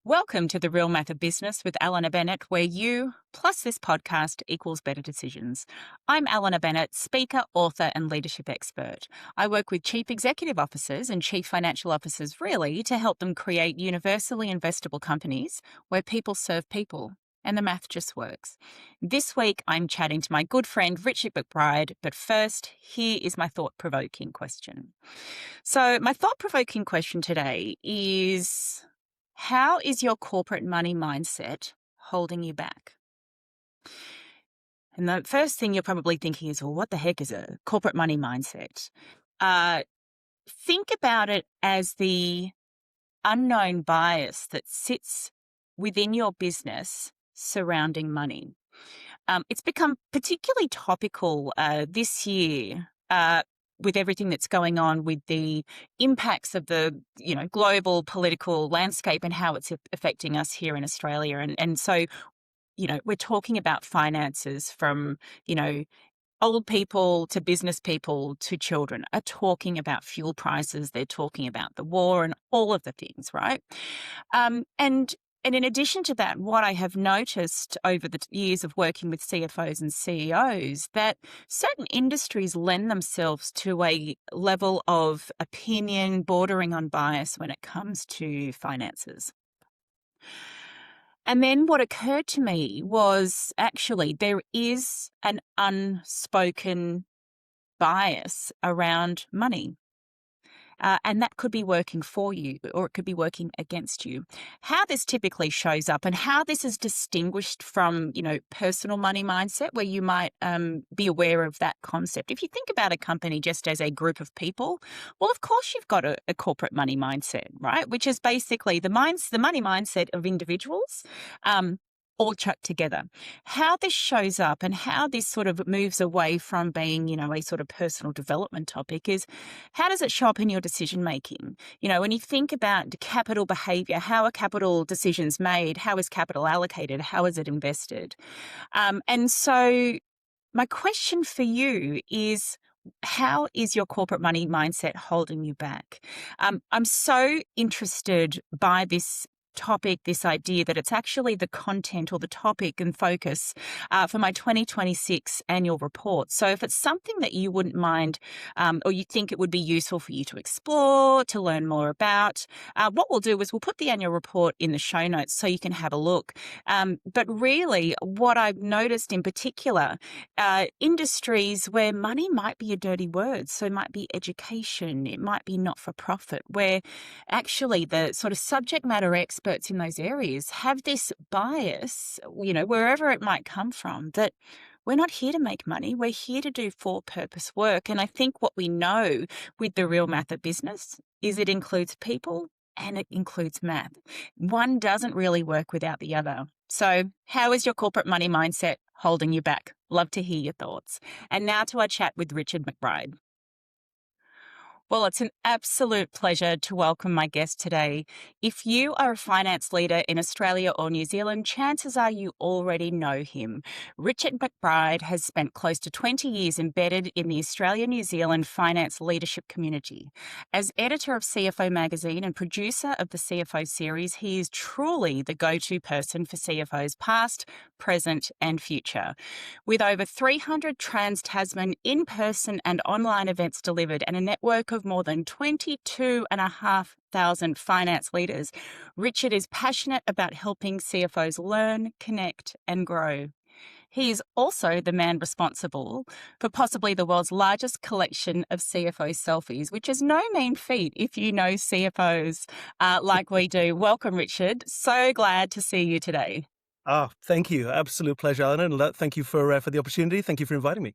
Welcome to The Real Math of Business with Eleanor Bennett, where you plus this podcast equals better decisions. I'm Eleanor Bennett, speaker, author, and leadership expert. I work with chief executive officers and chief financial officers, really, to help them create universally investable companies where people serve people. And the math just works. This week, I'm chatting to my good friend, Richard McBride. But first, here is my thought-provoking question. So my thought-provoking question today is, how is your corporate money mindset holding you back? And the first thing you're probably thinking is, well, what the heck is a corporate money mindset? Think about it as the unknown bias that sits within your business surrounding money. It's become particularly topical this year with everything that's going on with the impacts of the global political landscape and how it's affecting us here in Australia. And so, we're talking about finances from, old people to business people to children are talking about fuel prices. They're talking about the war and all of the things, right? And in addition to that, what I have noticed over the years of working with CFOs and CEOs, that certain industries lend themselves to a level of opinion bordering on bias when it comes to finances. And then what occurred to me was actually there is an unspoken bias around money. And that could be working for you or it could be working against you. How this typically shows up and how this is distinguished from, personal money mindset, where you might be aware of that concept. If you think about a company just as a group of people, well, of course you've got a corporate money mindset, right? Which is basically the money mindset of individuals. All chucked together. How this shows up and how this sort of moves away from being, a sort of personal development topic is, how does it show up in your decision making? When you think about capital behavior, how are capital decisions made? How is capital allocated? How is it invested? And so my question for you is, how is your corporate money mindset holding you back? I'm so interested by this topic, this idea that it's actually the content or the topic and focus for my 2026 annual report. So if it's something that you wouldn't mind or you think it would be useful for you to explore, to learn more about, what we'll do is we'll put the annual report in the show notes so you can have a look. But really what I've noticed in particular, industries where money might be a dirty word, so it might be education, it might be not-for-profit, where actually the sort of subject matter experts in those areas have this bias, wherever it might come from, that we're not here to make money. We're here to do for-purpose work. And I think what we know with the real math of business is it includes people and it includes math. One doesn't really work without the other. So how is your corporate money mindset holding you back? Love to hear your thoughts. And now to our chat with Richard McBride. Well, it's an absolute pleasure to welcome my guest today. If you are a finance leader in Australia or New Zealand, chances are you already know him. Richard McBride has spent close to 20 years embedded in the Australia-New Zealand finance leadership community. As editor of CFO magazine and producer of the CFO Series, he is truly the go-to person for CFOs past, present and future. With over 300 Trans-Tasman in-person and online events delivered and a network of more than 22,500 finance leaders, Richard is passionate about helping CFOs learn, connect and grow. He is also the man responsible for possibly the world's largest collection of CFO selfies, which is no mean feat if you know CFOs like we do. Welcome, Richard. So glad to see you today. Oh, thank you. Absolute pleasure, Alan. And thank you for the opportunity. Thank you for inviting me.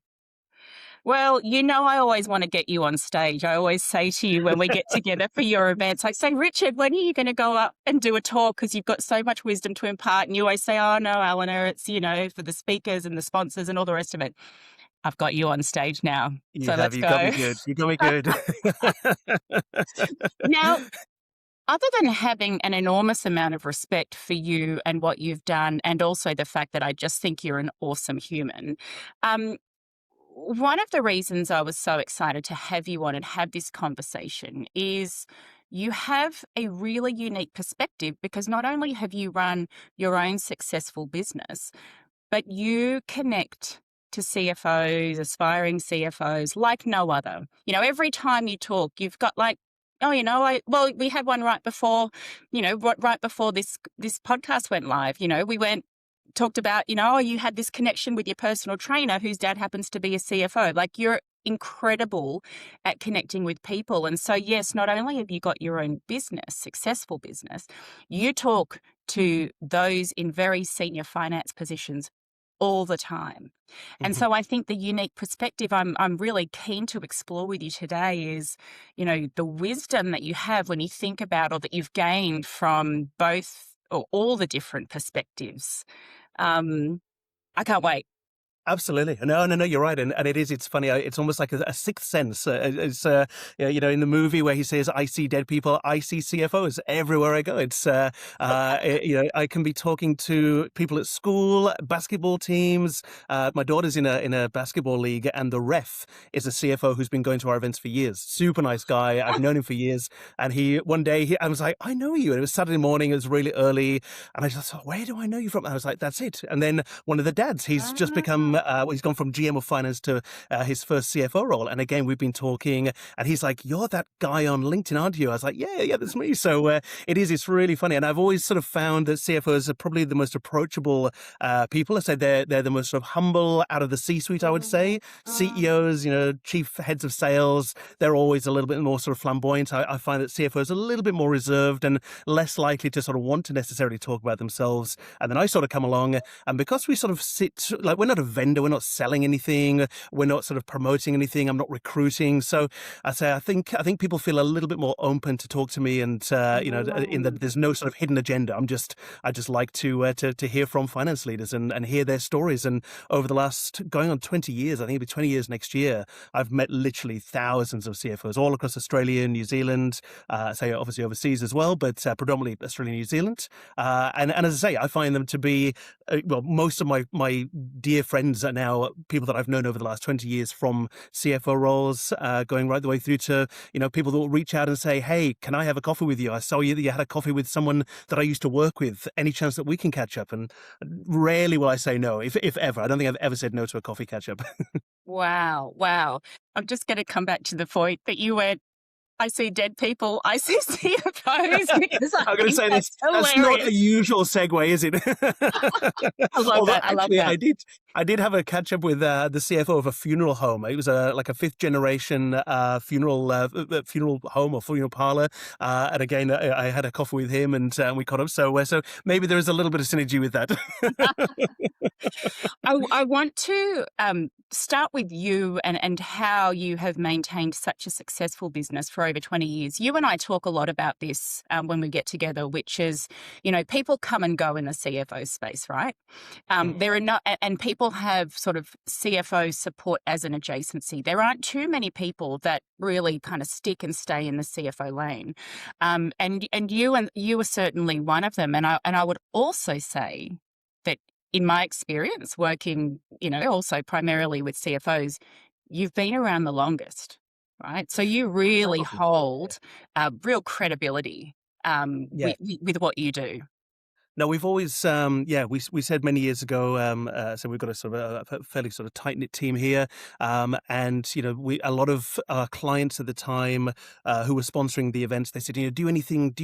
Well, I always want to get you on stage. I always say to you when we get together for your events, I say, Richard, when are you going to go up and do a talk? Because you've got so much wisdom to impart. And you always say, oh, no, Eleanor, it's, for the speakers and the sponsors and all the rest of it. I've got you on stage now. Let's You go. got me good. You got me good. Now, other than having an enormous amount of respect for you and what you've done, and also the fact that I just think you're an awesome human, one of the reasons I was so excited to have you on and have this conversation is you have a really unique perspective because not only have you run your own successful business, but you connect to CFOs, aspiring CFOs like no other. Every time you talk, you've got like, oh, we had one right before, right before this podcast went live. Talked about, oh, you had this connection with your personal trainer whose dad happens to be a CFO. Like, you're incredible at connecting with people. And so, yes, not only have you got your own business, successful business, you talk to those in very senior finance positions all the time. And Mhm. so I think the unique perspective I'm really keen to explore with you today is, the wisdom that you have when you think about, or that you've gained from both or all the different perspectives. I can't wait. Absolutely. No, you're right. And it's funny. It's almost like a sixth sense. It's, in the movie where he says, I see dead people, I see CFOs everywhere I go. It's, I can be talking to people at school, basketball teams. My daughter's in a basketball league, and the ref is a CFO who's been going to our events for years. Super nice guy. I've known him for years. And one day I was like, I know you. And it was Saturday morning. It was really early. And I just thought, where do I know you from? And I was like, that's it. And then one of the dads, he's just become, he's gone from GM of finance to his first CFO role. And again, we've been talking, and he's like, you're that guy on LinkedIn, aren't you? I was like, yeah, that's me. So it's really funny. And I've always sort of found that CFOs are probably the most approachable people. I say they're the most sort of humble out of the C-suite, I would say. CEOs, chief heads of sales, they're always a little bit more sort of flamboyant. I find that CFOs are a little bit more reserved and less likely to sort of want to necessarily talk about themselves. And then I sort of come along, and because we sort of sit, like, we're not a vendor, we're not selling anything, we're not sort of promoting anything, I'm not recruiting. So I think people feel a little bit more open to talk to me, and in that there's no sort of hidden agenda. I just like to hear from finance leaders and hear their stories. And over the last going on 20 years, I think it'll be 20 years next year, I've met literally thousands of CFOs all across Australia, New Zealand, say obviously overseas as well, but predominantly Australia, New Zealand. And as I say, I find them to be, most of my dear friends are now people that I've known over the last 20 years from CFO roles, going right the way through to, people that will reach out and say, hey, can I have a coffee with you? I saw you that you had a coffee with someone that I used to work with. Any chance that we can catch up? And rarely will I say no, if ever. I don't think I've ever said no to a coffee catch up. Wow. I'm just going to come back to the point that you went, I see dead people, I see CFOs, because I I'm going to think say that's that's not a hilarious. usual segue, is it? I love Although that. I love actually, that. I did have a catch up with the CFO of a funeral home. It was like a fifth generation funeral home or funeral parlor. And again, I had a coffee with him, and we caught up. So maybe there is a little bit of synergy with that. I want to start with you and how you have maintained such a successful business for over 20 years. You and I talk a lot about this when we get together, which is, people come and go in the CFO space, right? There are not, and people have sort of CFO support as an adjacency. There aren't too many people that really kind of stick and stay in the CFO lane, and you are certainly one of them. And I would also say that, in my experience working, also primarily with CFOs, you've been around the longest, right? So you really Probably. hold real credibility Yeah. with what you do. No, we've always, we said many years ago, so we've got a sort of a fairly sort of tight knit team here, and a lot of our clients at the time who were sponsoring the events, they said, do you do anything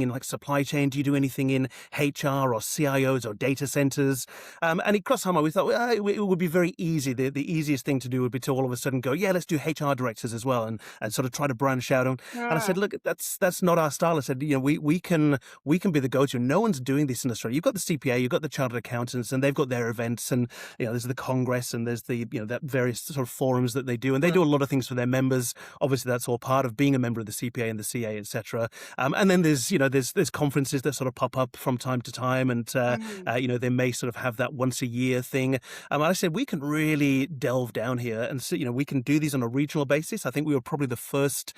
in like supply chain? Do you do anything in HR or CIOs or data centers? And it crossed our mind. We thought, well, it would be very easy. The easiest thing to do would be to all of a sudden go, yeah, let's do HR directors as well, and sort of try to branch out. And I said, look, that's not our style. I said, we can be the go-to. No one's doing this in Australia. You've got the CPA, you've got the chartered accountants, and they've got their events, and there's the Congress, and there's the that various sort of forums that they do, and they do a lot of things for their members. Obviously, that's all part of being a member of the CPA and the CA, etc. And then there's there's conferences that sort of pop up from time to time, and they may sort of have that once a year thing. And I said we can really delve down here, and so we can do these on a regional basis. I think we were probably the first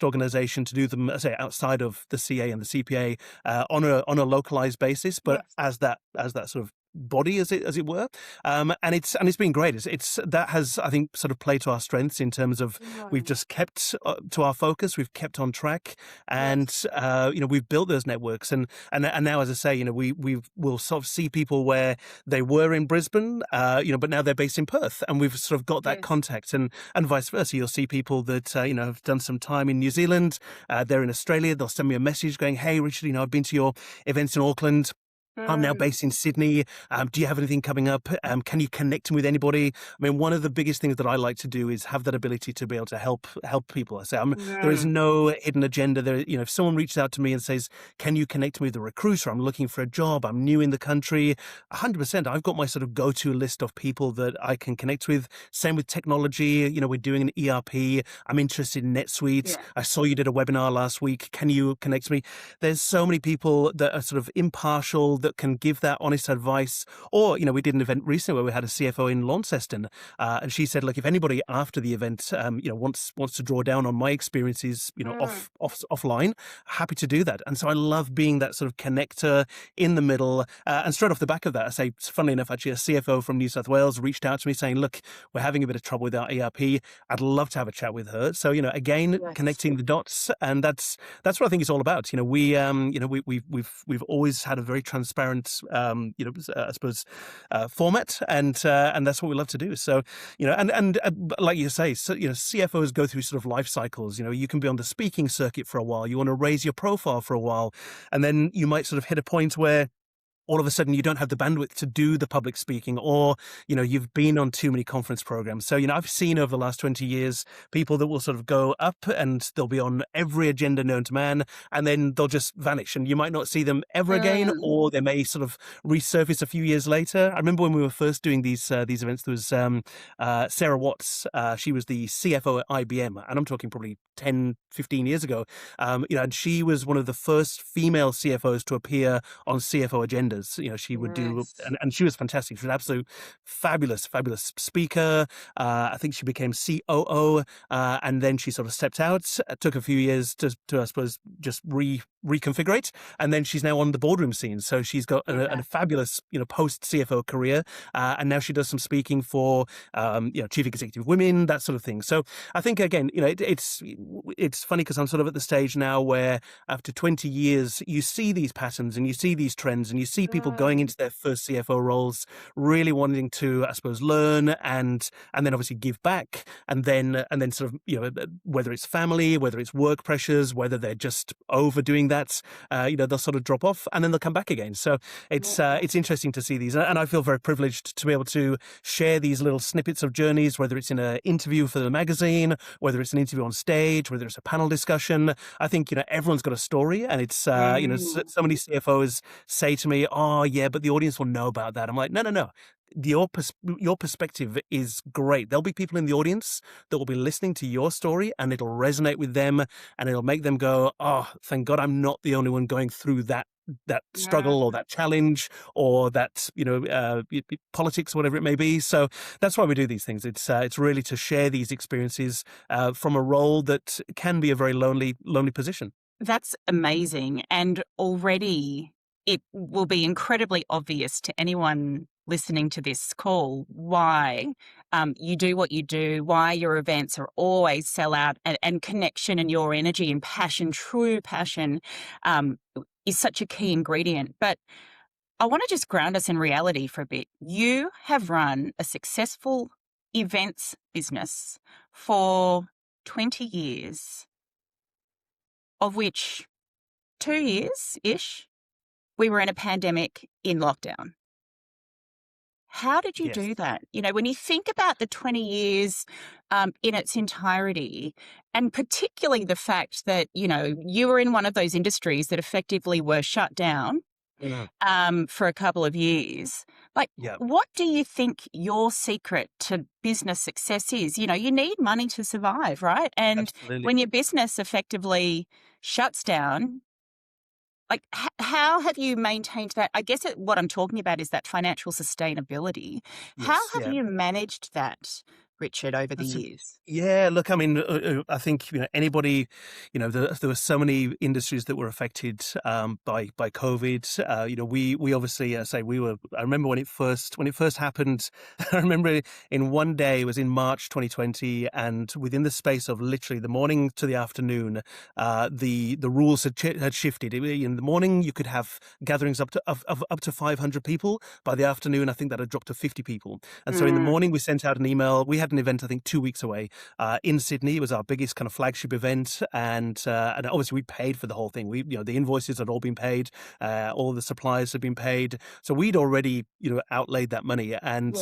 organization to do them, say, outside of the CA and the CPA on a localized basis. But as that sort of body, as it were. And it's been great. It's that has, I think, sort of played to our strengths in terms of we've Mm. just kept to our focus, we've kept on track, and Yes. we've built those networks. And now, as I say, we'll sort of see people where they were in Brisbane, but now they're based in Perth, and we've sort of got that Yes. contact, and vice versa. You'll see people that have done some time in New Zealand, they're in Australia. They'll send me a message going, "Hey, Richard, I've been to your events in Auckland. I'm now Mm. based in Sydney. Do you have anything coming up? Can you connect me with anybody?" I mean, one of the biggest things that I like to do is have that ability to be able to help people. I say, there is Mm. no hidden agenda. There, if someone reaches out to me and says, "Can you connect me with a recruiter? I'm looking for a job. I'm new in the country." 100%. I've got my sort of go-to list of people that I can connect with. Same with technology. We're doing an ERP. I'm interested in NetSuite. Yeah. I saw you did a webinar last week. Can you connect me? There's so many people that are sort of impartial, that can give that honest advice. Or, we did an event recently where we had a CFO in Launceston, and she said, "Look, if anybody after the event, wants to draw down on my experiences, Mm. offline, happy to do that." And so I love being that sort of connector in the middle. And straight off the back of that, I say, funnily enough, actually, a CFO from New South Wales reached out to me saying, "Look, we're having a bit of trouble with our ERP. I'd love to have a chat with her." So, again, Yes. connecting the dots, and that's what I think it's all about. We've always had a very transparent, I suppose, format, and that's what we love to do. So, and like you say, so, CFOs go through sort of life cycles. You can be on the speaking circuit for a while. You want to raise your profile for a while, and then you might sort of hit a point where all of a sudden you don't have the bandwidth to do the public speaking, or you've been on too many conference programs. So I've seen over the last 20 years people that will sort of go up and they'll be on every agenda known to man, and then they'll just vanish, and you might not see them ever again, Mm. or they may sort of resurface a few years later. I remember when we were first doing these events, there was Sarah Watts. She was the CFO at IBM, and I'm talking probably 10, 15 years ago. And she was one of the first female CFOs to appear on CFO agendas. She would do, Yes. and she was fantastic. She was an absolute fabulous speaker. I think she became COO, and then she sort of stepped out. It took a few years to I suppose, just reconfigure it, and then she's now on the boardroom scene. So she's got a Yeah. fabulous, post CFO career, and now she does some speaking for, chief executive women, that sort of thing. So I think, again, it's funny because I'm sort of at the stage now where after 20 years, you see these patterns and you see these trends, and you see people going Mm. into their first CFO roles, really wanting to, I suppose, learn and then obviously give back, and then sort of, whether it's family, whether it's work pressures, whether they're just overdoing that, they'll sort of drop off and then they'll come back again. So it's interesting to see these, and I feel very privileged to be able to share these little snippets of journeys, whether it's in an interview for the magazine, whether it's an interview on stage, whether it's a panel discussion. I think, everyone's got a story, and it's, Mm. so many CFOs say to me, "Oh, yeah, but the audience will know about that." I'm like, no. Your perspective is great. There'll be people in the audience that will be listening to your story, and it'll resonate with them, and it'll make them go, "Oh, thank God I'm not the only one going through that struggle or Mm. that challenge or that, politics, whatever it may be." So that's why we do these things. It's really to share these experiences from a role that can be a very lonely position. That's amazing. And already it will be incredibly obvious to anyone listening to this call why you do what you do, why your events are always sell out, and connection and your energy and passion, true passion, um, is such a key ingredient. But I want to just ground us in reality for a bit. You have run a successful events business for 20 years, of which 2 years-ish, we were in a pandemic in lockdown. How did you Yes. do that? When you think about the 20 years in its entirety, and particularly the fact that, you were in one of those industries that effectively were shut down Mhm. for a couple of years, like, Yeah, what do you think your secret to business success is? You need money to survive, right? And absolutely. when your business effectively shuts down, like, how have you maintained that? I guess what I'm talking about is that financial sustainability. How Yes, have yeah. you managed that Richard, over the That's a years? Yeah, look, I mean, I think, anybody, there were so many industries that were affected by COVID. We obviously, say we were. I remember when it first happened. I remember in one day, it was in March 2020, and within the space of literally the morning to the afternoon, the rules had shifted. In the morning, you could have gatherings of up to 500 people. By the afternoon, I think that had dropped to 50 people. And so in the Mm, morning, we sent out an email. We had an event, I think, 2 weeks away in Sydney. It was our biggest kind of flagship event, and obviously we paid for the whole thing. The invoices had all been paid, all the suppliers had been paid, so we'd already outlaid that money, yes. and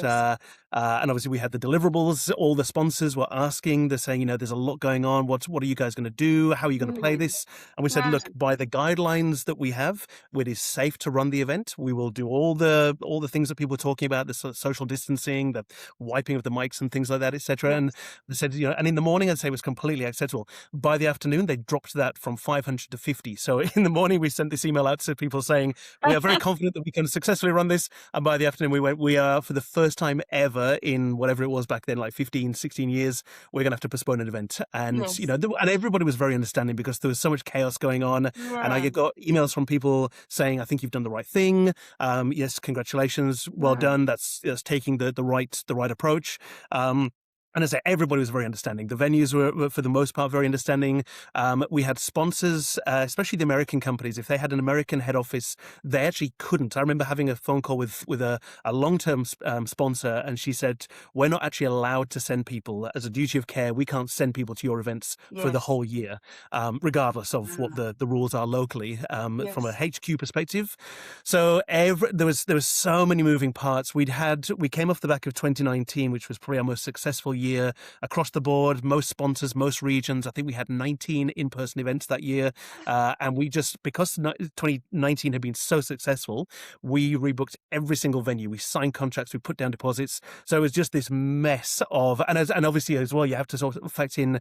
obviously we had the deliverables. All the sponsors were asking, they're saying, there's a lot going on. What are you guys going to do? How are you going to play Mm, this? And we said, mm, look, by the guidelines that we have, it is safe to run the event. We will do all the things that people are talking about, the social distancing, the wiping of the mics and things like that, etc. And yes. they said, and in the morning, I'd say it was completely acceptable. By the afternoon, they dropped that from 500 to 50. So in the morning, we sent this email out to people saying, we are very confident that we can successfully run this. And by the afternoon, we are, for the first time ever in whatever it was back then, like 15, 16 years, we're going to have to postpone an event. And, Yes. and everybody was very understanding because there was so much chaos going on. And I Yeah. got emails from people saying, I think you've done the right thing. Yes, congratulations. Well Yeah. done. That's taking the right approach. And as I say, everybody was very understanding. The venues were, for the most part, very understanding. We had sponsors, especially the American companies. If they had an American head office, they actually couldn't. I remember having a phone call with a long-term sponsor, and she said, we're not actually allowed to send people. As a duty of care, we can't send people to your events for the Yes. whole year, regardless of what Mm, the rules are locally, from a yes. HQ perspective. So there was so many moving parts. We came off the back of 2019, which was probably our most successful year across the board. Most sponsors, most regions. I think we had 19 in-person events that year, and because 2019 had been so successful, we rebooked every single venue. We signed contracts. We put down deposits. So it was just this mess of, and obviously as well, you have to sort of factor in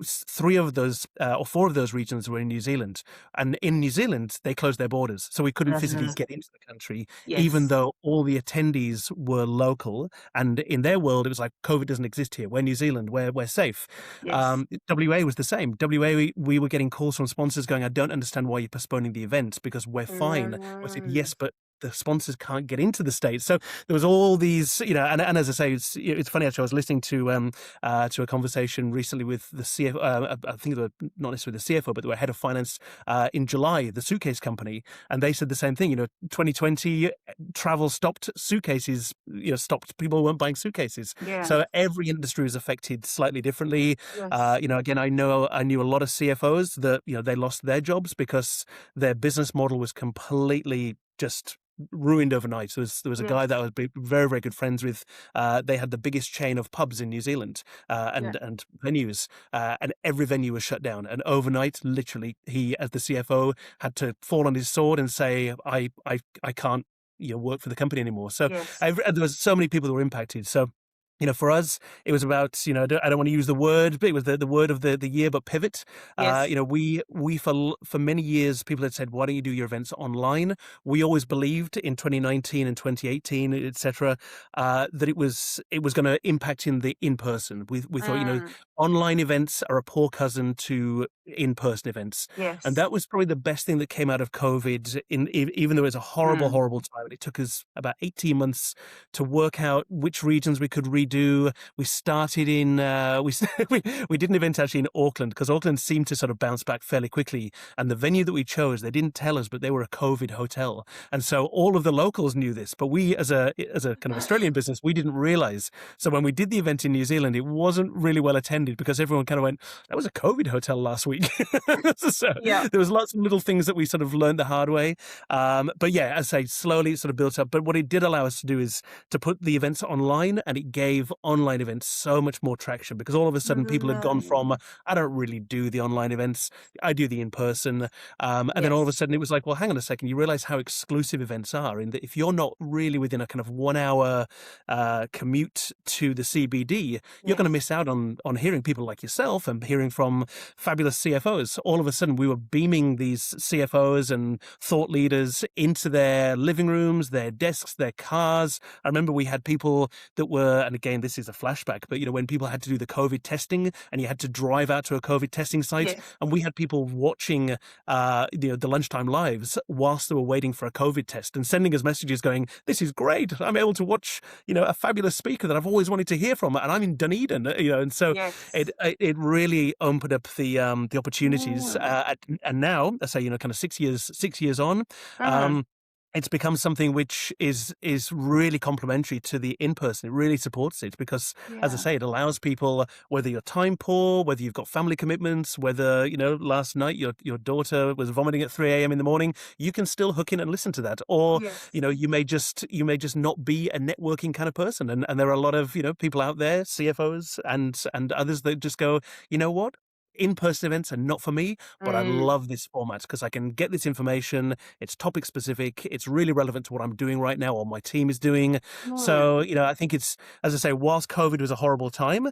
three of those or four of those regions were in New Zealand. And in New Zealand, they closed their borders. So we couldn't physically Uh, get into the country, even yes. though all the attendees were local. And in their world, it was like, COVID doesn't exist here. We're New Zealand. We're safe. Yes. WA was the same. WA, we were getting calls from sponsors going, I don't understand why you're postponing the event because we're fine. I said, Mm, yes, but the sponsors can't get into the States. So there was all these, and as I say, it's funny actually, I was listening to a conversation recently with the CFO, I think they were not necessarily the CFO, but they were head of finance in July, the suitcase company. And they said the same thing, 2020 travel stopped, suitcases, stopped, people weren't buying suitcases. yeah. So every industry was affected slightly differently. Yes. Again, I knew a lot of CFOs that, they lost their jobs because their business model was completely just ruined overnight. So there was a guy that I Yes. was very, very good friends with. They had the biggest chain of pubs in New Zealand, Yeah. and venues, and every venue was shut down. And overnight, literally, he, as the CFO, had to fall on his sword and say, I can't work for the company anymore. So Yes. there was so many people that were impacted. So for us, it was about, I don't want to use the word, but it was the word of the year, but pivot. Yes. We for many years, people had said, why don't you do your events online? We always believed in 2019 and 2018, etc., that it was going to impact in the in-person. We thought, Mm, online events are a poor cousin to in-person events. And yes. that was probably the best thing that came out of COVID, even though it was a horrible, Mm, horrible time. It took us about 18 months to work out which regions we could redo. We started in we did an event actually in Auckland because Auckland seemed to sort of bounce back fairly quickly, and the venue that we chose, they didn't tell us, but they were a COVID hotel, and so all of the locals knew this, but we as a kind of Australian business, we didn't realize. So when we did the event in New Zealand, it wasn't really well attended because everyone kind of went, that was a COVID hotel last week. So yeah. there was lots of little things that we sort of learned the hard way, but yeah, as I say, slowly it sort of built up. But what it did allow us to do is to put the events online, and it gave online events so much more traction because all of a sudden people had gone Mm, from, I don't really do the online events, I do the in-person, and then all of a yes. sudden it was like, well, hang on a second, you realize how exclusive events are in that if you're not really within a kind of 1 hour commute to the CBD, you're going to Yes. miss out on hearing hearing people like yourself and hearing from fabulous CFOs, all of a sudden we were beaming these CFOs and thought leaders into their living rooms, their desks, their cars. I remember we had people that were, and again, this is a flashback, but when people had to do the COVID testing and you had to drive out to a COVID testing site, Yes. and we had people watching, the lunchtime lives whilst they were waiting for a COVID test and sending us messages going, "This is great. I'm able to watch, a fabulous speaker that I've always wanted to hear from, and I'm in Dunedin." And so Yes. it really opened up the opportunities. Mm. And now, I say, kind of 6 years on. Mm. Um, it's become something which is really complementary to the in-person. It really supports it because, as I Yeah. say, it allows people, whether you're time poor, whether you've got family commitments, whether, last night your daughter was vomiting at 3 a.m. in the morning, you can still hook in and listen to that. Or, Yes. you may just not be a networking kind of person. And there are a lot of, people out there, CFOs and others that just go, you know what? In-person events are not for me, but I Mm. love this format because I can get this information. It's topic specific. It's really relevant to what I'm doing right now or my team is doing. So, Mm. I think it's, as I say, whilst COVID was a horrible time,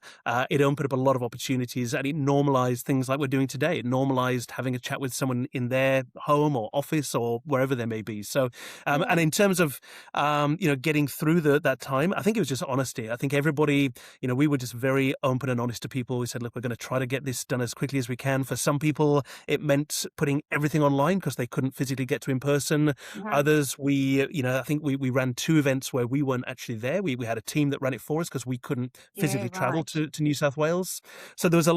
it opened up a lot of opportunities and it normalized things like we're doing today. It normalized having a chat with someone in their home or office or wherever they may be. So, Yeah. and in terms of, getting through that time, I think it was just honesty. I think everybody, we were just very open and honest to people. We said, look, we're going to try to get this done as quickly as we can. For some people, it meant putting everything online because they couldn't physically get to in person. Mhm. Others, I think we ran 2 events where we weren't actually there. We had a team that ran it for us because we couldn't Yeah, physically travel right. to New South Wales. So there was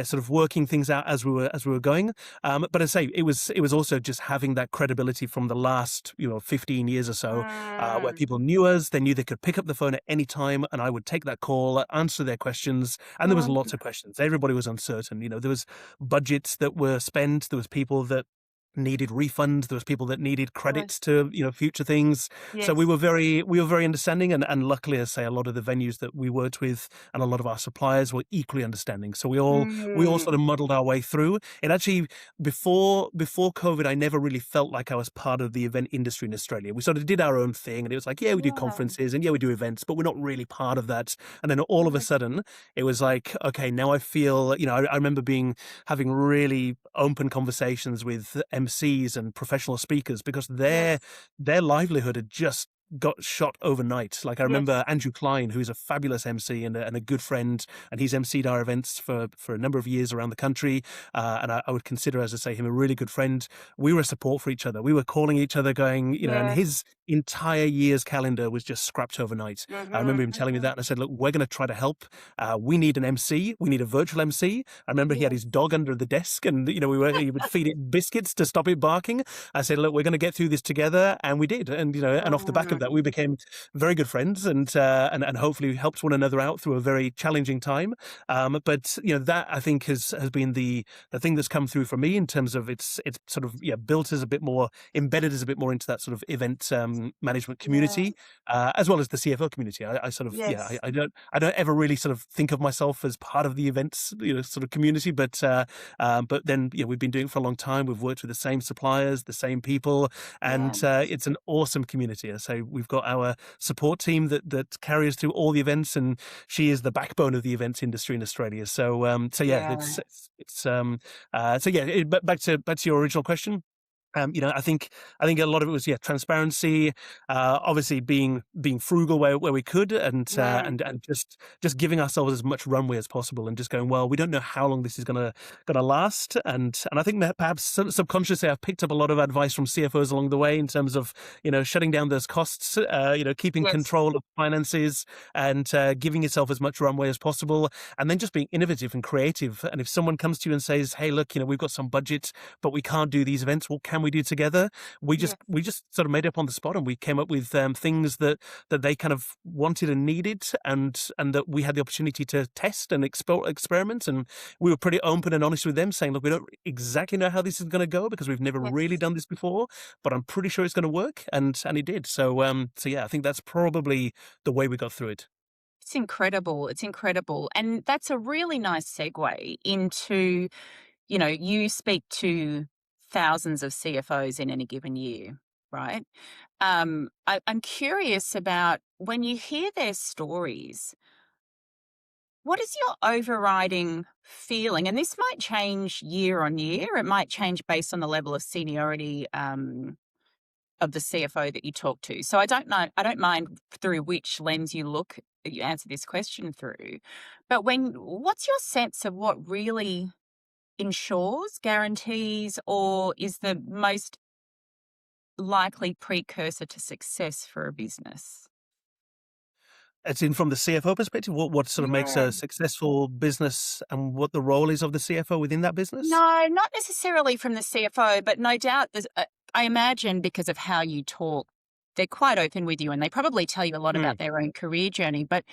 sort of working things out as we were going. But I say it was also just having that credibility from the last 15 years or so, where Mm. people knew us, they knew they could pick up the phone at any time, and I would take that call, answer their questions, and there was lots Mm. of questions. Everybody was uncertain. There was budgets that were spent. There was people that needed refunds. There was people that needed Right. credits to future things. So we Yes. were very understanding, and luckily, I say, a lot of the venues that we worked with and a lot of our suppliers were equally understanding. So we all sort Mm. of muddled our way through. And actually, before COVID, I never really felt like I was part of the event industry in Australia. We sort of did our own thing, and it was like, yeah, we do Yeah. conferences and yeah, we do events, but we're not really part of that. And then all of a Mhm. sudden, it was like, okay, now I feel, I remember having really open conversations with MCs and professional speakers because their Yes. their livelihood had just got shot overnight. Like I remember Yes. Andrew Klein, who's a fabulous MC and a good friend, and he's MC'd our events for a number of years around the country. And I would consider, as I say, him a really good friend. We were a support for each other. We were calling each other, going, and Yes. his entire year's calendar was just scrapped overnight. I remember Mhm. him telling me Mhm. that, and I said, "Look, we're going to try to help. We need an MC. We need a virtual MC." I remember he had his Yes. dog under the desk, and he would feed it biscuits to stop it barking. I said, "Look, we're going to get through this together," and we did. And off the back of that, we Mm. became very good friends, and hopefully helped one another out through a very challenging time. But that I think has been the thing that's come through for me in terms of it's sort of built as a bit more embedded as a bit more into that sort of event management Yeah. community, as well as the CFO community. I sort of Yes. I don't ever really sort of think of myself as part of the events sort of community, but then we've been doing it for a long time. We've worked with the same suppliers, the same people, Yeah. and it's an awesome community. So we've got our support team that carries through all the events, and she is the backbone of the events industry in Australia. So yeah, Yeah. but back to your original question. I think a lot of it was transparency, obviously being frugal where we could, and Mm. just giving ourselves as much runway as possible, and just going, well, we don't know how long this is gonna last, and I think that perhaps subconsciously I've picked up a lot of advice from CFOs along the way in terms of shutting down those costs, keeping Yes. control of finances, and giving yourself as much runway as possible, and then just being innovative and creative. And if someone comes to you and says, hey, look, we've got some budget, but we can't do these events, what can we do together? We just Yes. we just sort of made up on the spot, and we came up with things that they kind of wanted and needed, and that we had the opportunity to test and experiment. And we were pretty open and honest with them, saying, look, we don't exactly know how this is going to go because we've never really Yes. done this before, but I'm pretty sure it's going to work, and it did. So yeah, I think that's probably the way we got through it. It's incredible. It's incredible. And that's a really nice segue into, you speak to thousands of CFOs in any given year, right? I'm curious about when you hear their stories, what is your overriding feeling? And this might change year on year. It might change based on the level of seniority of the CFO that you talk to. So I don't know. I don't mind through which lens you answer this question through. But what's your sense of what really ensures, guarantees, or is the most likely precursor to success for a business? As in from the CFO perspective, what sort of makes Yeah. a successful business and what the role is of the CFO within that business? No, not necessarily from the CFO, but no doubt I imagine because of how you talk, they're quite open with you and they probably tell you a lot Mm, about their own career journey. But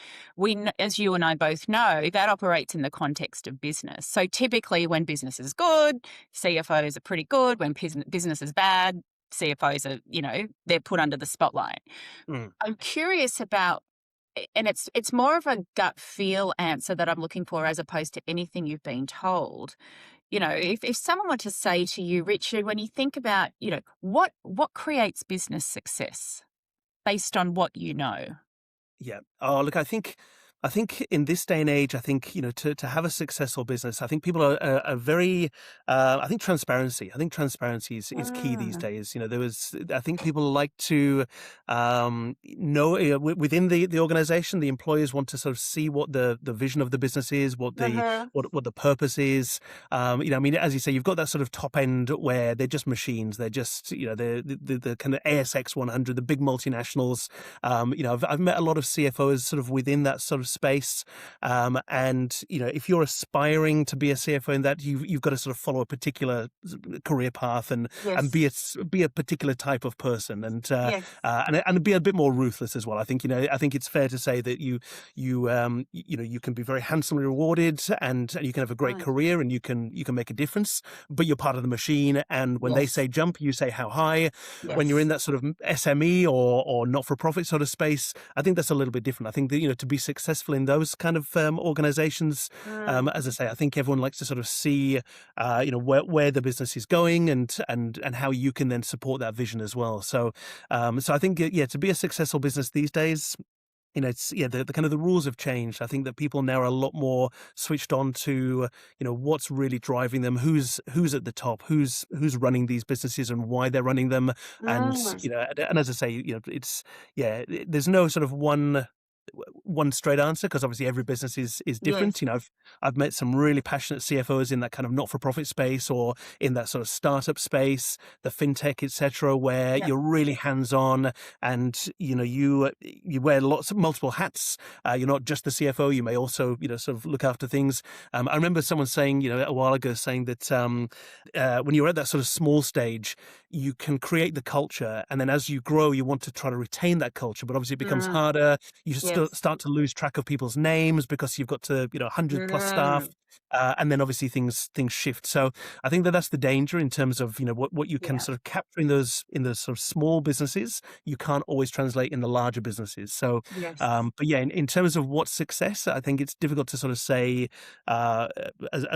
as you and I both know, that operates in the context of business. So typically when business is good, CFOs are pretty good. When business is bad, CFOs are, they're put under the spotlight. mm. I'm curious about, and it's more of a gut feel answer that I'm looking for as opposed to anything you've been told. If someone were to say to you, Richard, when you think about, what creates business success based on what you know? Yeah. Oh, look, I think in this day and age, I think, to have a successful business, I think people are very, I think transparency. I think transparency is key these Mm, days. I think people like to know within the organization, the employers want to sort of see what the vision of the business is, uh-huh. what the purpose is. I mean, as you say, you've got that sort of top end where they're just machines. They're just, the kind of ASX 100, the big multinationals. I've met a lot of CFOs sort of within that sort of space. And if you're aspiring to be a CFO in that, you've got to sort of follow a particular career path and Yes. be a particular type of person Yes. and be a bit more ruthless as well. I think it's fair to say that you can be very handsomely rewarded and you can have a great Right. career and you can make a difference, but you're part of the machine. And when they Yes. say jump, you say how high. When you're in Yes. that sort of SME or not for profit sort of space, I think that's a little bit different. I think that to be successful in those kind of organizations, Mm, as I say, I think everyone likes to sort of see where the business is going and how you can then support that vision as well. So I think to be a successful business these days, it's the kind of the rules have changed. I think that people now are a lot more switched on to what's really driving them, who's at the top, who's running these businesses and why they're running them. And mm, and as I say, it's there's no sort of one straight answer because obviously every business is different. yes. I've met some really passionate CFOs in that kind of not-for-profit space or in that sort of startup space, the fintech, etc., where Yep. you're really hands-on and you wear multiple hats. You're not just the CFO. You may also sort of look after things. I remember someone saying a while ago saying that when you're at that sort of small stage, you can create the culture, and then as you grow, you want to try to retain that culture. But obviously, it becomes Mm, harder. You yes. start to lose track of people's names because you've got to 100 plus staff, Mm, and then obviously things shift. So I think that's the danger in terms of what you can yeah. sort of capture in those sort of small businesses. You can't always translate in the larger businesses. So, Yes. but yeah, in terms of what's success, I think it's difficult to sort of say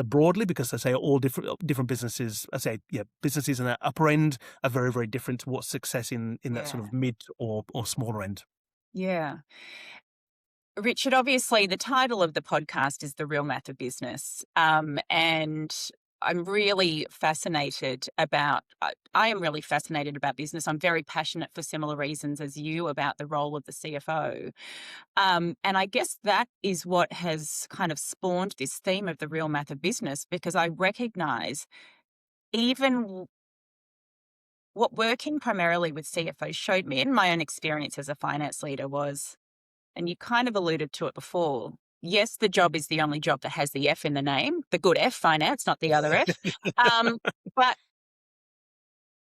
broadly because I say all different businesses. I say businesses in that upper end are very very different to what's success in that sort Yeah. of mid or smaller end. Yeah. Richard, obviously, the title of the podcast is The Real Math of Business. And I'm really fascinated I am really fascinated about business. I'm very passionate for similar reasons as you about the role of the CFO. And I guess that is what has kind of spawned this theme of the real math of business, because I recognize even what working primarily with CFOs showed me in my own experience as a finance leader was, and you kind of alluded to it before. Yes, the job is the only job that has the F in the name, the good F, finance, not the other F. Um, but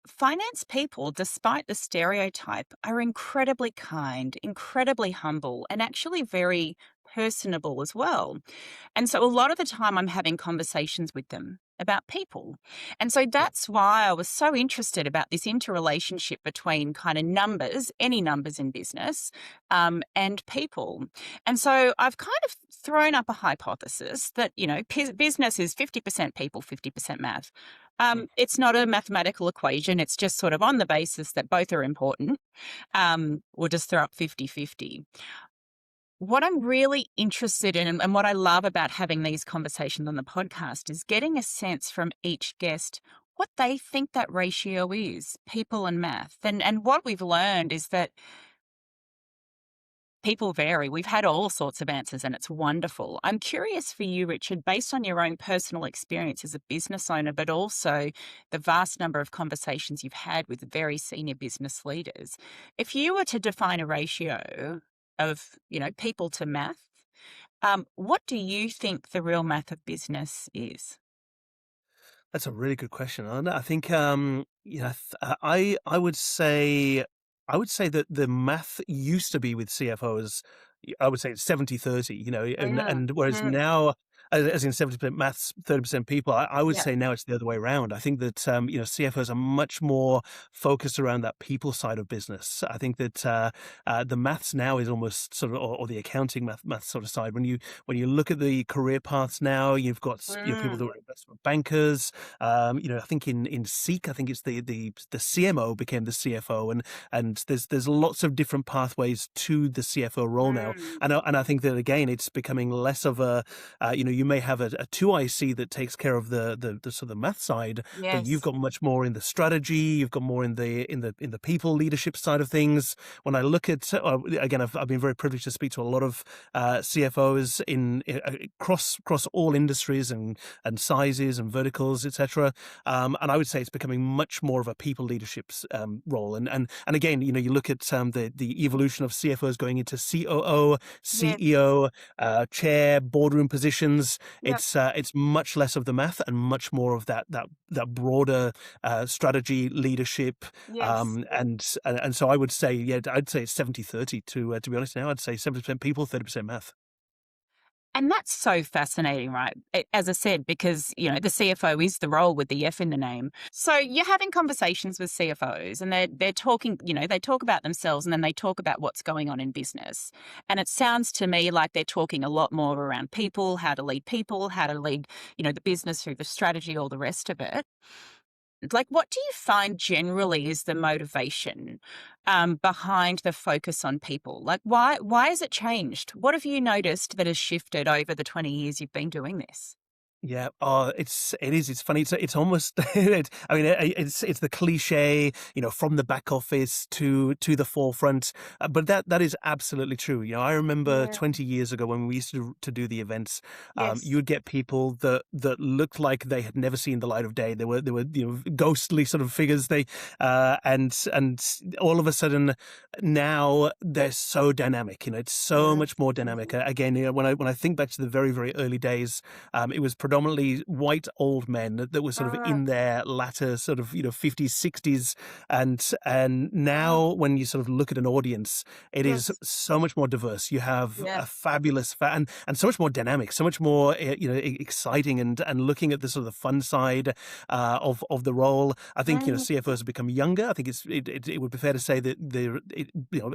finance people, despite the stereotype, are incredibly kind, incredibly humble, and actually very personable as well. And so a lot of the time I'm having conversations with them about people. And so Yeah. that's why I was so interested about this interrelationship between kind of numbers, any numbers in business, and people. And so I've kind of thrown up a hypothesis that, business is 50% people, 50% math. Mm. It's not a mathematical equation. It's just sort of on the basis that both are important. We'll just throw up 50-50. What I'm really interested in, and what I love about having these conversations on the podcast, is getting a sense from each guest what they think that ratio is, people and math. And what we've learned is that people vary. We've had all sorts of answers, and it's wonderful. I'm curious for you, Richard, based on your own personal experience as a business owner, but also the vast number of conversations you've had with very senior business leaders. If you were to define a ratio of, people to math, what do you think the real math of business is? That's a really good question. And I think, I would say that the math used to be with CFOs. I would say it's 70-30. Mm, And whereas mm, now, as in 70% maths, 30% people, I would yeah. say now it's the other way around. I think that, CFOs are much more focused around that people side of business. I think that the maths now is almost sort of, or the accounting math sort of side. When you look at the career paths now, you've got people Mm, that are investment bankers. I think in Seek, I think it's the CMO became the CFO, and there's lots of different pathways to the CFO role now. mm, And I think that again, it's becoming less of a, you may have a 2IC that takes care of the sort of math side, but you've yes. got much more in the strategy. You've got more in the people leadership side of things. When I look at again, I've been very privileged to speak to a lot of CFOs across all industries and sizes and verticals, etc. And I would say it's becoming much more of a people leadership role. And again, you look at the evolution of CFOs going into COO, Yes. CEO, chair, boardroom positions. Yep. It's much less of the math and much more of that broader strategy, leadership, Yes. and so I would say, yeah, I'd say it's 70-30 to be honest. Now I'd say 70% people, 30% math. And that's so fascinating, right? As I said, because, the CFO is the role with the F in the name. So you're having conversations with CFOs and they're talking, they talk about themselves and then they talk about what's going on in business. And it sounds to me like they're talking a lot more around people, how to lead, the business through the strategy, all the rest of it. Like, what do you find generally is the motivation behind the focus on people? Like, why has it changed? What have you noticed that has shifted over the 20 years you've been doing this? Yeah, it's funny. It's almost, it's the cliche, from the back office to the forefront. But that is absolutely true. I remember Yeah. 20 years ago when we used to do the events, you Yes. would get people that looked like they had never seen the light of day. They were ghostly sort of figures. And all of a sudden now they're so dynamic. It's so Mm, much more dynamic. Again, when I think back to the very, very early days, it was predominantly white old men that were sort of mm, in their latter sort of 50s, 60s, and mm, now when you sort of look at an audience, it is yes. so much more diverse. You have Yeah. a fabulous and so much more dynamic, so much more exciting, and looking at the sort of the fun side of the role. I think Mm, CFOs have become younger. I think it would be fair to say that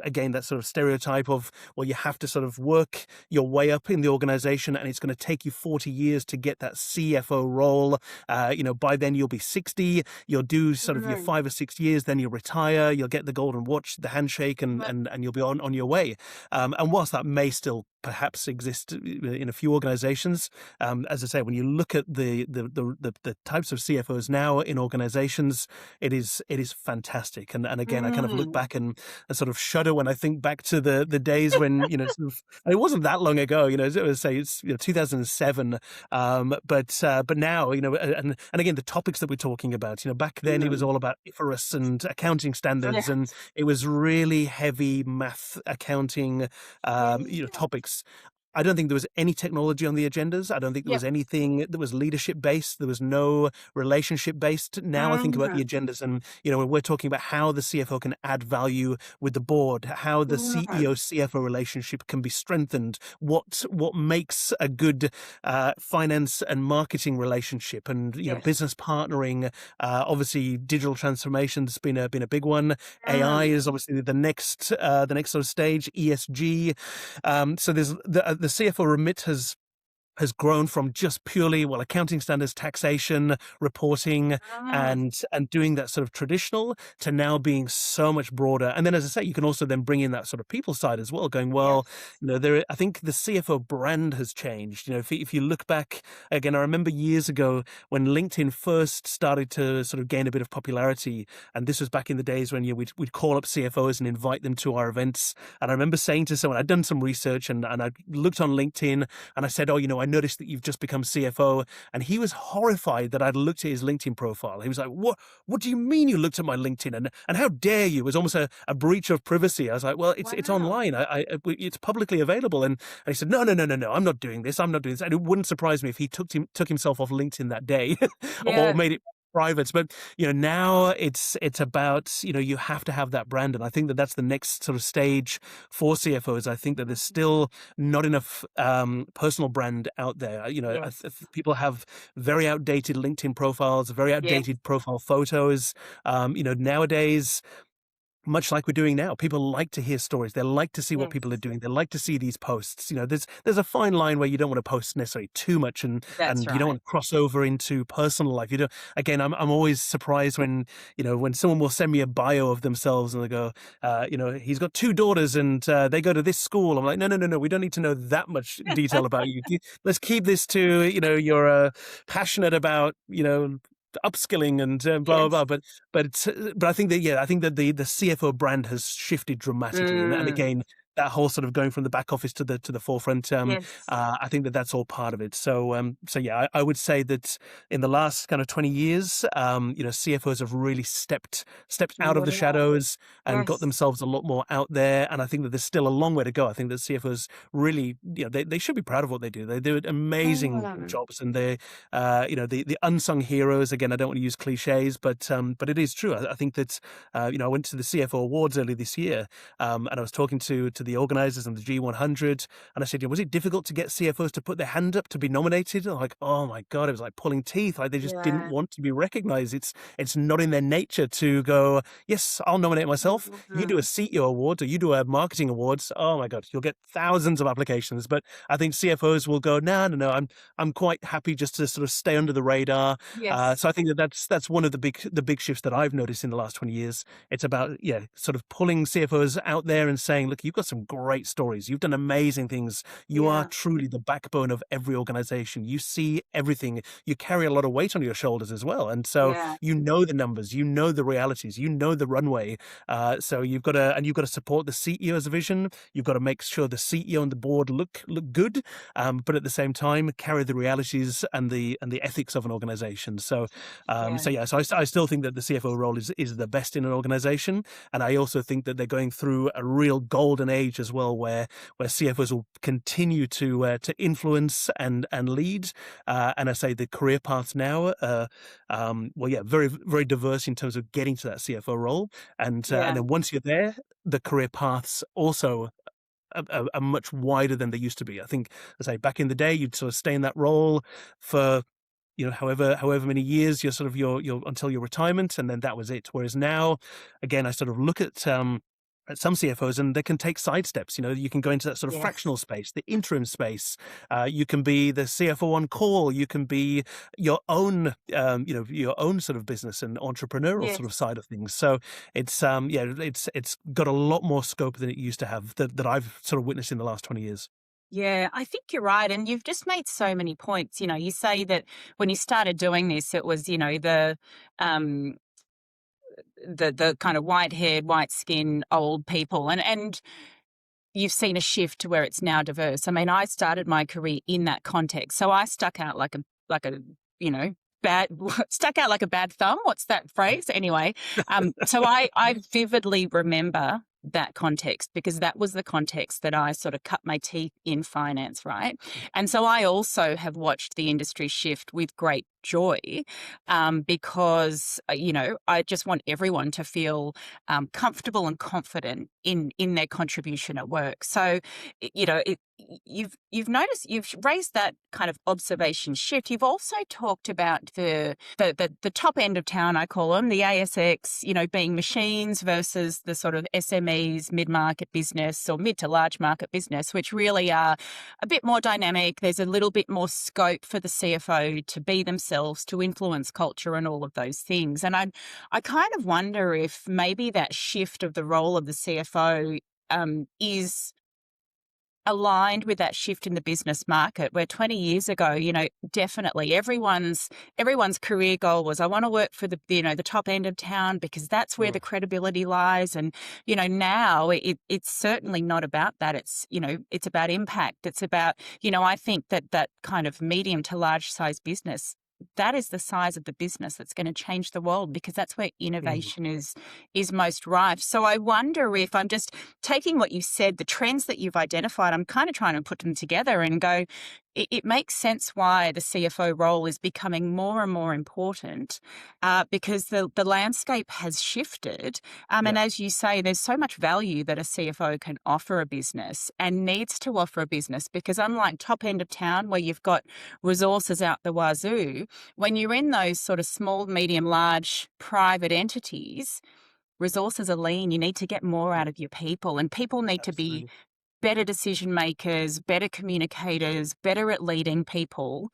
again, that sort of stereotype of, well, you have to sort of work your way up in the organization and it's going to take you 40 years to get that CFO role. By then you'll be 60, you'll do sort of your mm, 5 or 6 years, then you'll retire, you'll get the golden watch, the handshake, and mm, and, and you'll be on your way. And whilst that may still perhaps exist in a few organizations, as I say, when you look at the types of CFOs now in organizations, it is fantastic. And again, I kind of look mm, back and sort of shudder when I think back to the days when sort of, and it wasn't that long ago. It was say it's 2007, but now and again the topics that we're talking about. Back then it was mm. all about IFRS and accounting standards, and Yes. it was really heavy math accounting Yeah. topics. I don't think there was any technology on the agendas. I don't think there Yep. was anything that was leadership based. There was no relationship based. Now I think about the Mm, agendas, and when we're talking about how the CFO can add value with the board, how the mm, CEO CFO relationship can be strengthened, what makes a good finance and marketing relationship, and yes. business partnering. Obviously, digital transformation's been a big one. AI Mm, is obviously the next sort of stage. ESG. So there's the CFO remit has grown from just purely, well, accounting standards, taxation, reporting, Ah, and doing that sort of traditional to now being so much broader. And then, as I say, you can also then bring in that sort of people side as well, going, well, yes. I think the CFO brand has changed. If you look back again, I remember years ago when LinkedIn first started to sort of gain a bit of popularity, and this was back in the days when we'd call up CFOs and invite them to our events. And I remember saying to someone, I'd done some research and I looked on LinkedIn and I said, oh, I noticed that you've just become CFO. And he was horrified that I'd looked at his LinkedIn profile. He was like, what do you mean you looked at my LinkedIn? And how dare you? It was almost a breach of privacy. I was like, well, it's Wow. online. It's publicly available. And he said, no, I'm not doing this. I'm not doing this. And it wouldn't surprise me if he took himself off LinkedIn that day or Yeah. made it private. But now it's about you have to have that brand, and I think that that's the next sort of stage for CFOs. I think that there's Mhm. still not enough personal brand out there. Yes. People have very outdated LinkedIn profiles, very Yes. outdated profile photos. Nowadays, much like we're doing now, people like to hear stories. They like to see what people are Yes. doing. They like to see these posts. There's a fine line where you don't want to post necessarily too much, and That's and you don't right. want to cross over into personal life. Again, I'm always surprised when someone will send me a bio of themselves and they go, he's got two daughters and they go to this school. I'm like, no, we don't need to know that much detail about you. Let's keep this to you're passionate about upskilling and blah blah Yes. blah. But I think that the CFO brand has shifted dramatically, and Mm. again, that whole sort of going from the back office to the forefront. Yes. I think that that's all part of it. So yeah, I would say that in the last kind of 20 years, CFOs have really stepped out of the Yeah. shadows and got Yes. themselves a lot more out there. And I think that there's still a long way to go. I think that CFOs really, they should be proud of what they do. They do amazing Mm. jobs, and the unsung heroes. Again, I don't want to use cliches, but it is true. I think that I went to the CFO Awards early this year, and I was talking to the organizers and the G100, and I said, was it difficult to get CFOs to put their hand up to be nominated? And like, oh my god, it was like pulling teeth. Like they just didn't Yeah. want to be recognized. It's not in their nature to go, yes, I'll nominate myself. You do a Mhm. CEO award or you do a marketing awards. Oh my god, you'll get thousands of applications. But I think CFOs will go, no. I'm quite happy just to sort of stay under the radar. Yes. So I think that that's one of the big shifts that I've noticed in the last 20 years. It's about sort of pulling CFOs out there and saying, look, you've got some great stories. You've done amazing things. You are Yeah. truly the backbone of every organization. You see everything. You carry a lot of weight on your shoulders as well, and so Yeah. you know the numbers, you know the realities, you know the runway. So you've got to support the CEO's vision. You've got to make sure the CEO and the board look good, but at the same time carry the realities and the ethics of an organization. Yeah. So I still think that the CFO role is the best in an organization, and I also think that they're going through a real golden age as well, where CFOs will continue to influence and lead. And I say the career paths now, very very diverse in terms of getting to that CFO role, and Yeah. then once you're there, the career paths also are much wider than they used to be. I think, as I say, back in the day, you'd sort of stay in that role for however many years, you're sort of your until your retirement, and then that was it. Whereas now, again, I sort of look at some CFOs, and they can take side steps. You can go into that sort of Yes. fractional space, the interim space. You can be the CFO on call. You can be your own, your own sort of business and entrepreneurial sort of Yes. side of things. So it's got a lot more scope than it used to have that I've sort of witnessed in the last 20 years. Yeah, I think you're right. And you've just made so many points. You say that when you started doing this, it was, um, the kind of white haired, white skinned old people. And you've seen a shift to where it's now diverse. I mean, I started my career in that context. So I stuck out like a, you know, bad stuck out like a bad thumb. What's that phrase? Anyway, so I vividly remember that context because that was the context that I sort of cut my teeth in finance, right? And so I also have watched the industry shift with great joy, because I just want everyone to feel comfortable and confident in their contribution at work. So, you've noticed, you've raised that kind of observation shift. You've also talked about the top end of town, I call them, the ASX, being machines versus the sort of SMEs, mid-market business or mid to large market business, which really are a bit more dynamic. There's a little bit more scope for the CFO to be themselves, to influence culture and all of those things. And I kind of wonder if maybe that shift of the role of the CFO is aligned with that shift in the business market, where 20 years ago, definitely everyone's career goal was, I want to work for the top end of town because that's where the credibility lies. And, now it's certainly not about that. It's about impact. It's about, I think that kind of medium to large size business, that is the size of the business that's going to change the world, because that's where Mm. innovation is most rife. So I wonder if, I'm just taking what you said, the trends that you've identified, I'm kind of trying to put them together and go, it makes sense why the CFO role is becoming more and more important, because the landscape has shifted. And Yeah. as you say, there's so much value that a CFO can offer a business and needs to offer a business, because unlike top end of town where you've got resources out the wazoo, when you're in those sort of small, medium, large private entities, resources are lean. You need to get more out of your people, and people need to be Absolutely. better decision makers, better communicators, better at leading people.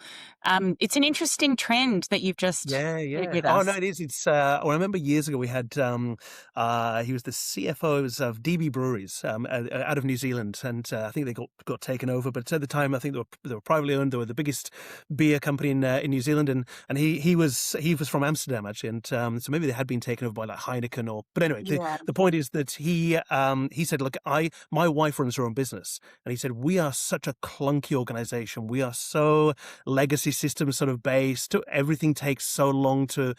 It's an interesting trend that you've just Yeah, shared yeah. with Oh, no, us. it is. I remember years ago we had, he was the CFOs of DB Breweries, out of New Zealand, and I think they got taken over. But at the time, I think they were privately owned. They were the biggest beer company in New Zealand, and he was from Amsterdam actually, and so maybe they had been taken over by like Heineken or. But anyway, Yeah. the point is that he said, look, my wife runs her own business, and he said we are such a clunky organization. We are so legacy systems sort of based. Everything takes so long to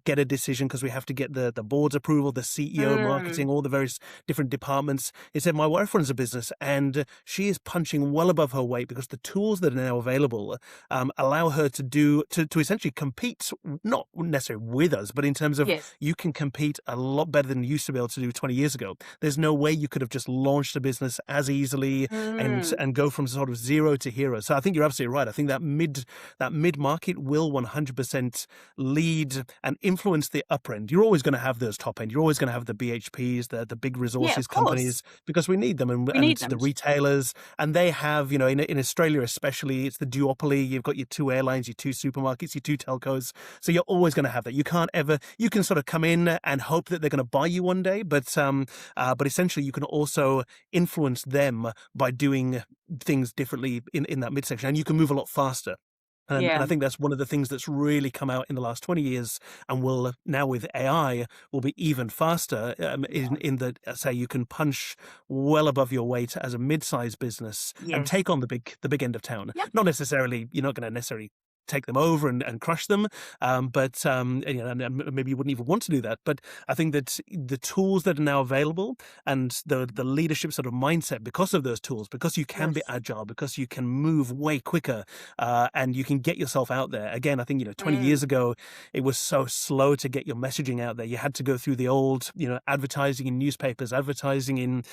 get a decision because we have to get the board's approval, the CEO, Mm. marketing, all the various different departments. He said, my wife runs a business and she is punching well above her weight because the tools that are now available allow her to essentially compete, not necessarily with us, but in terms of Yes. you can compete a lot better than you used to be able to do 20 years ago. There's no way you could have just launched a business as easily and Mm. go from sort of zero to hero. So I think you're absolutely right. I think that mid market will 100% lead and influence the upper end. You're always going to have those top end. You're always going to have the BHPs, the big Yeah, resources of course. companies, because we need them, We and need them. the retailers. And they have, in Australia especially, it's the duopoly. You've got your two airlines, your two supermarkets, your two telcos. So you're always going to have that. You can sort of come in and hope that they're going to buy you one day, but essentially you can also influence them by doing things differently in that midsection, and you can move a lot faster. And Yeah. I think that's one of the things that's really come out in the last 20 years, and will now with AI will be even faster. Yeah. In that, say, you can punch well above your weight as a mid-sized business and Yes. take on the big end of town. Yep. Not necessarily, you're not going to necessarily take them over and crush them, but and maybe you wouldn't even want to do that. But I think that the tools that are now available and the leadership sort of mindset, because of those tools, because you can be Yes. agile, because you can move way quicker, and you can get yourself out there. Again, I think 20 Mm. years ago it was so slow to get your messaging out there. You had to go through the old advertising in newspapers, advertising in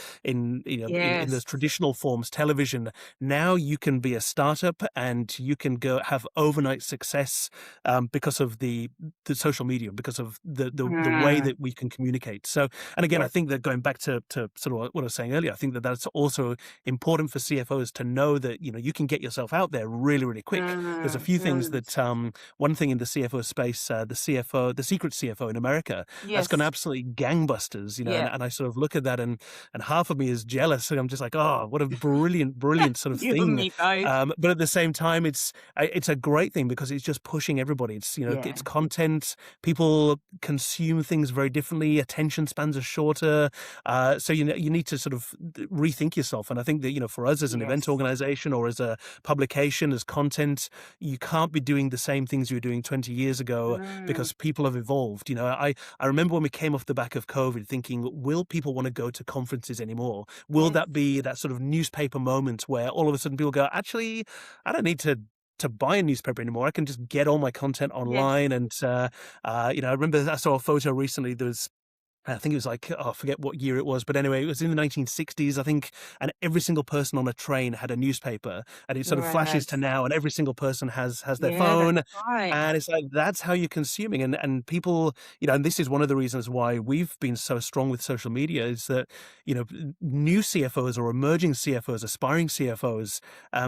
those Yes. traditional forms, television. Now you can be a startup and you can go have overnight success, because of the social media, because of the way Mm. that we can communicate. So, and again, I Yes. think that going back to sort of what I was saying earlier, I think that that's also important for CFOs to know that you can get yourself out there really, really quick. There's a Mm. few things Mm. that one thing in the CFO space, the secret CFO in America, that's gone Yes. absolutely gangbusters. Yeah. And I sort of look at that, and half of me is jealous, and I'm just like, oh, what a brilliant sort of You and thing. me both. But at the same time, it's a great thing because it's just pushing everybody. It's Yeah. it's content. People consume things very differently. Attention spans are shorter. So you need to sort of rethink yourself. And I think that for us as an event Yes. organization or as a publication, as content, you can't be doing the same things you were doing 20 years ago Mm. because people have evolved. I remember when we came off the back of COVID thinking, will people want to go to conferences anymore? Will Yes. that be that sort of newspaper moment where all of a sudden people go, actually, I don't need to to buy a newspaper anymore. I can just get all my content Yes. online. And I remember I saw a photo recently. There was, I think it was like, oh, I forget what year it was, but anyway, it was in the 1960s, I think, and every single person on a train had a newspaper, and it sort of flashes to Yes. now, and every single person has their Yeah, that's phone, right. and it's like that's how you're consuming, and people, and this is one of the reasons why we've been so strong with social media is that new CFOs or emerging CFOs, aspiring CFOs,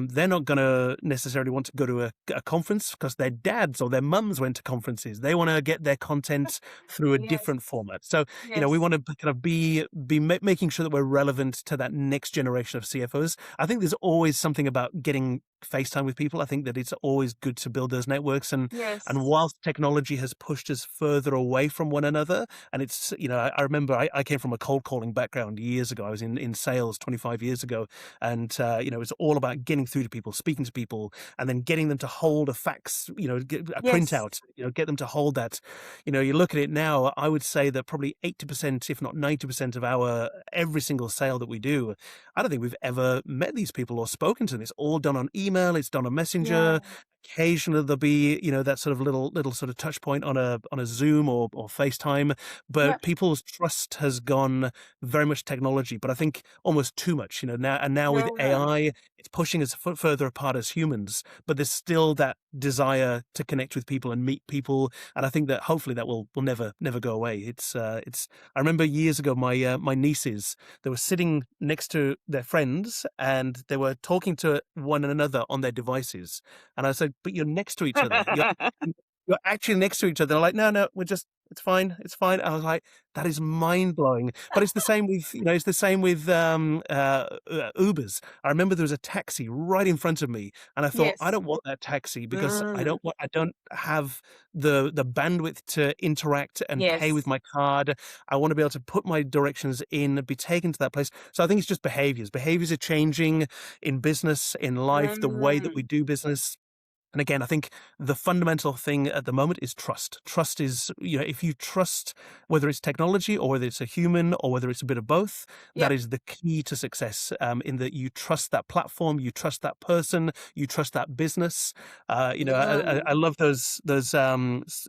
they're not going to necessarily want to go to a conference because their dads or their mums went to conferences. They want to get their content through a Yes. different format. So we Yes. want to kind of be making sure that we're relevant to that next generation of CFOs. I think there's always something about getting FaceTime with people. I think that it's always good to build those networks. And Yes. whilst technology has pushed us further away from one another, and it's, I remember I came from a cold calling background years ago. I was in sales 25 years ago. And, it was all about getting through to people, speaking to people, and then getting them to hold a fax, get a Yes. printout, get them to hold that. You look at it now, I would say that probably 80%, if not 90% of our every single sale that we do, I don't think we've ever met these people or spoken to them. It's all done on email, it's done on Yeah. Messenger. Occasionally there'll be, that sort of little sort of touch point on a Zoom or FaceTime, Yep. but people's trust has gone very much technology, but I think almost too much, now with Yeah. AI, it's pushing us further apart as humans, but there's still that desire to connect with people and meet people. And I think that hopefully that will never go away. I remember years ago, my nieces, they were sitting next to their friends and they were talking to one another on their devices. And I said, but you're next to each other. You're actually next to each other. They're like, no, it's fine. It's fine. I was like, that is mind blowing. But it's the same with, Ubers. I remember there was a taxi right in front of me, and I thought, I Yes. don't want that taxi because Mm. I don't have the bandwidth to interact and pay with Yes. my card. I want to be able to put my directions in, be taken to that place. So I think it's just behaviors. Behaviors are changing in business, in life, the way that we Mm. do business. And again, I think the fundamental thing at the moment is trust. Trust is, if you trust whether it's technology or whether it's a human or whether it's a bit of both, that Yep. is the key to success. In that you trust that platform, you trust that person, you trust that business. I Mm. love those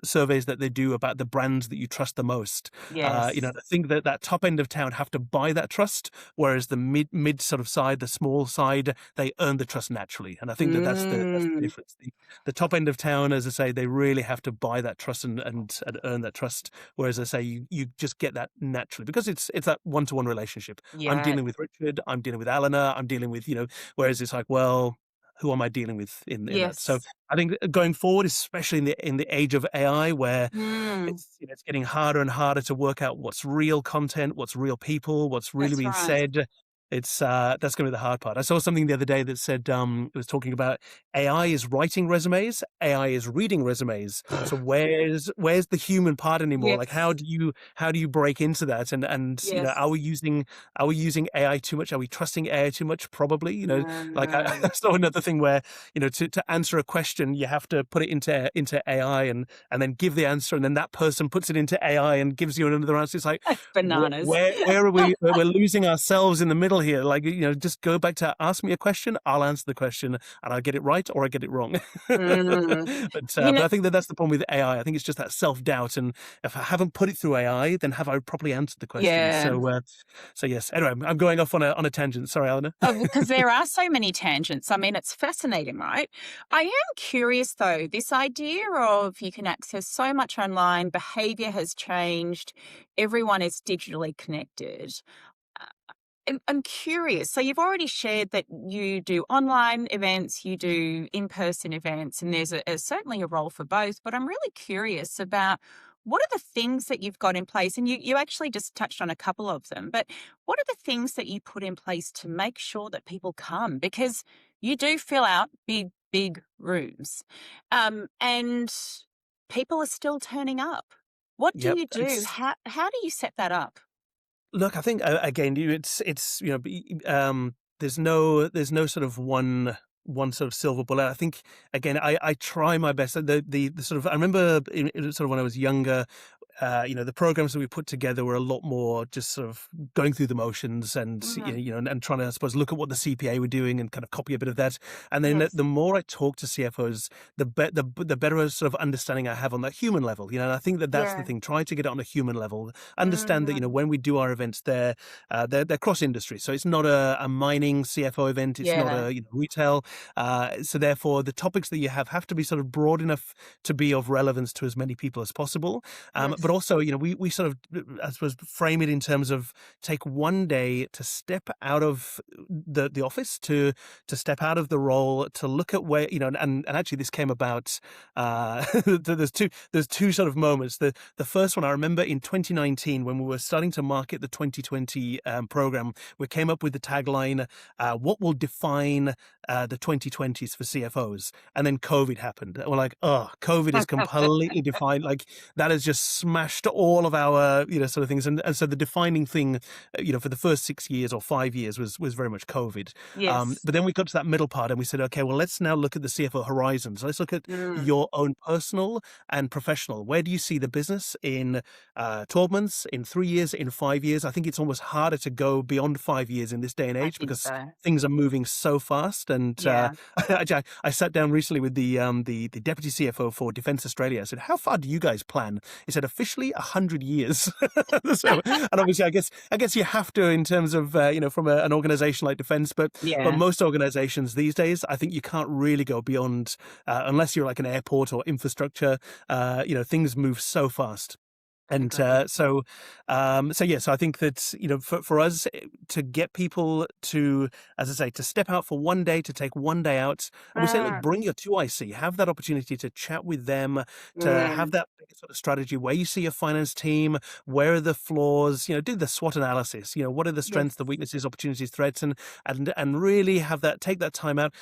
surveys that they do about the brands that you trust the most. Yes. I think that that top end of town have to buy that trust, whereas the mid sort of side, the small side, they earn the trust naturally. And I think that that's the Mm. difference. The top end of town, as I say, they really have to buy that trust and earn that trust. Whereas I say you just get that naturally because it's that one-to-one relationship. I'm Yeah. dealing with Richard, I'm dealing with Alana, I'm dealing with, whereas it's like, well, who am I dealing with in that? So Yes. I think going forward, especially in the age of AI, where Mm. it's getting harder and harder to work out what's real content, what's real people, what's really That's being right. said. It's that's going to be the hard part. I saw something the other day that said it was talking about AI is writing resumes, AI is reading resumes. So where's the human part anymore? Like Yes. how do you break into that? And Yes. are we using AI too much? Are we trusting AI too much? Probably. Like Mm. I saw another thing where to answer a question you have to put it into AI and then give the answer, and then that person puts it into AI and gives you another answer. It's like That's bananas. where are we? We're losing ourselves in the middle here. Like just go back to ask me a question. I'll answer the question, and I get it right or I get it wrong. Mm. But I think that's the problem with AI. I think it's just that self doubt, and if I haven't put it through AI, then have I properly answered the question? Yeah. So yes. Anyway, I'm going off on a tangent. Sorry, Eleanor. Because there are so many tangents. I mean, it's fascinating, right? I am curious, though, this idea of you can access so much online, behavior has changed, everyone is digitally connected. Uh, I'm curious. So, you've already shared that you do online events, you do in person events, and there's certainly a role for both. But I'm really curious about what are the things that you've got in place? And you actually just touched on a couple of them, but what are the things that you put in place to make sure that people come? Because you do fill out big, big rooms, and people are still turning up. What do Yep. you do? How do you set that up? Look, I think again, it's there's no sort of one sort of silver bullet. I think again, I try my best. The sort of I remember sort of when I was younger, the programs that we put together were a lot more just sort of going through the motions and, Mm. and trying to, I suppose, look at what the CPA were doing and kind of copy a bit of that. And then Yes. the more I talk to CFOs, the better sort of understanding I have on that human level. And I think that that's the Yeah. thing. Try to get it on a human level. Understand that, Mm. when we do our events, they're cross industry. So it's not a mining CFO event. It's not Yeah. a retail. So therefore, the topics that you have to be sort of broad enough to be of relevance to as many people as possible. But Yes. also, we sort of, I suppose, frame it in terms of take one day to step out of the office, to step out of the role, to look at where, and actually this came about. There's two sort of moments. The first one I remember in 2019 when we were starting to market the 2020 program, we came up with the tagline, "What will define the 2020s for CFOs?" And then COVID happened. And we're like, oh, COVID is completely defined. Like that has just smashed all of our, sort of things. And so the defining thing, for the first 6 years or 5 years was very much COVID. Yes. But then we got to that middle part and we said, okay, well, let's now look at the CFO horizons. Let's look at Mm. your own personal and professional. Where do you see the business in 12 months, in 3 years, in 5 years? I think it's almost harder to go beyond 5 years in this day and I age think because so. things are moving so fast. And Yeah. I sat down recently with the deputy CFO for Defence Australia. I said, "How far do you guys plan?" He said, "Officially 100 years." So, and obviously, I guess you have to in terms of from an organisation like Defence, but Yeah. most organisations these days, I think you can't really go beyond unless you're like an airport or infrastructure. Things move so fast. And Agreed. so I think that for us to get people to, as I say, to step out for one day, to take one day out, and we say, look, Mm. bring your 2IC, have that opportunity to chat with them, to have Mm. that sort of strategy where you see your finance team, where are the flaws, do the SWOT analysis, what are the strengths, the Yes. weaknesses, opportunities, threats, and really take that time out,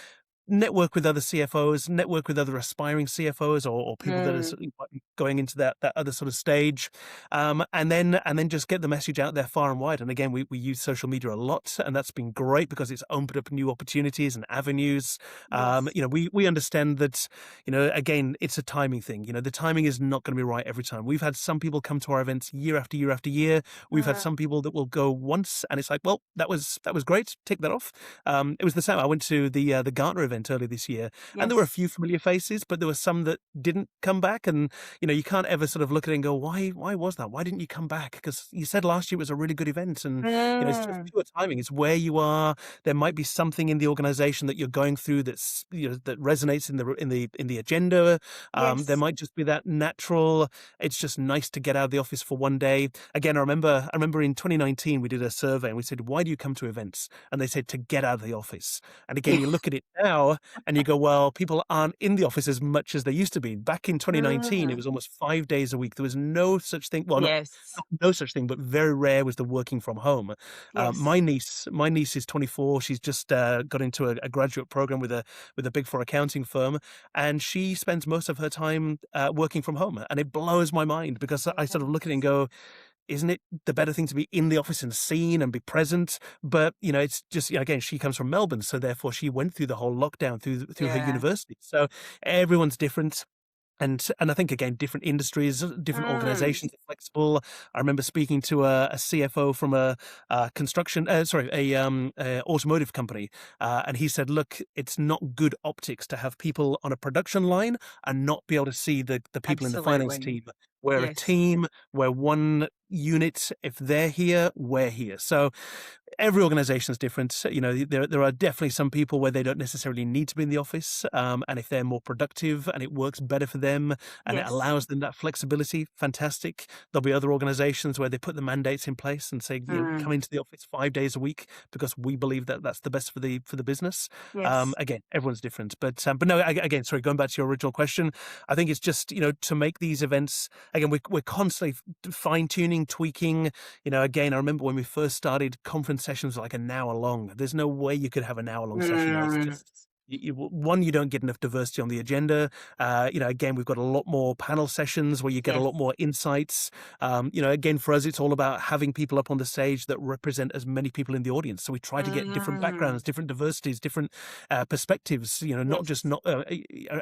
network with other CFOs, network with other aspiring CFOs or people that are Mm. sort of going into that other sort of stage, and then just get the message out there far and wide. And again, we use social media a lot, and that's been great because it's opened up new opportunities and avenues. Yes. We understand that again, it's a timing thing. The timing is not going to be right every time. We've had some people come to our events year after year after year. We've had Mm. some people that will go once, and it's like, well, that was great. Tick that off. It was the same. I went to the Gartner event earlier this year, and there were a Yes. few familiar faces, but there were some that didn't come back. And you can't ever sort of look at it and go, why was that? Why didn't you come back? Because you said last year was a really good event, and it's just Mm. pure timing. It's where you are. There might be something in the organization that you're going through that's that resonates in the agenda. There Yes. might just be that natural. It's just nice to get out of the office for one day. Again, I remember in 2019 we did a survey and we said, why do you come to events? And they said to get out of the office. And again, you look at it now and you go, well, people aren't in the office as much as they used to be. Back in 2019, it Mm. was almost 5 days a week. There was no such thing. Well, not Yes. no such thing, but very rare was the working from home. Yes. My niece is 24. She's just got into a graduate program with a Big Four accounting firm, and she spends most of her time working from home. And it blows my mind because I sort of look at it and Yes. go, isn't it the better thing to be in the office and seen and be present? But it's just again, she comes from Melbourne, so therefore she went through the whole lockdown through her Yeah. university. So everyone's different. And I think again, different industries, different Mm. organizations are flexible. I remember speaking to a CFO from a construction, a automotive company, and he said, "Look, it's not good optics to have people on a production line and not be able to see the people in the finance Absolutely. team. We're a Yes. team, we're one unit. If they're here, we're here." So every organization is different. So, there are definitely some people where they don't necessarily need to be in the office, and if they're more productive and it works better for them and it Yes. allows them that flexibility, fantastic. There'll be other organizations where they put the mandates in place and say, come Mm. into the office 5 days a week because we believe that that's the best for the business. Yes. Again, everyone's different, but no. Again, sorry, going back to your original question, I think it's just to make these events again. We're constantly fine tuning, tweaking. Again, I remember when we first started, conference sessions were like an hour long. There's no way you could have an hour long session now. It's Mm. just one, you don't get enough diversity on the agenda. Again, we've got a lot more panel sessions where you get a Yes. lot more insights. Again, for us, it's all about having people up on the stage that represent as many people in the audience. So we try to get different Mm. backgrounds, different diversities, different perspectives. Not just Yes. not.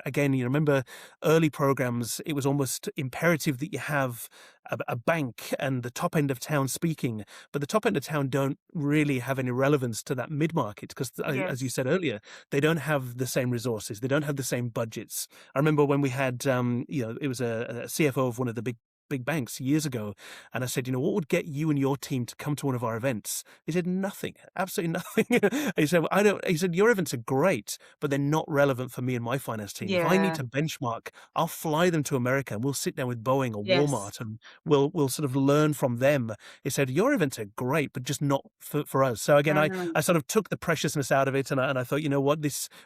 Again, remember early programs, it was almost imperative that you have a bank and the top end of town speaking, but the top end of town don't really have any relevance to that mid market because, as you Yes. said earlier, they don't have the same resources, they don't have the same budgets. I remember when we had, it was a CFO of one of the big banks years ago, and I said, what would get you and your team to come to one of our events? He said, nothing, absolutely nothing. He said, I don't. He said, your events are great, but they're not relevant for me and my finance team. If I need Yeah. to benchmark, I'll fly them to America and we'll sit down with Boeing or Yes. Walmart and we'll sort of learn from them. He said, your events are great, but just not for us. So again, Mm. I sort of took the preciousness out of it, and I thought, what,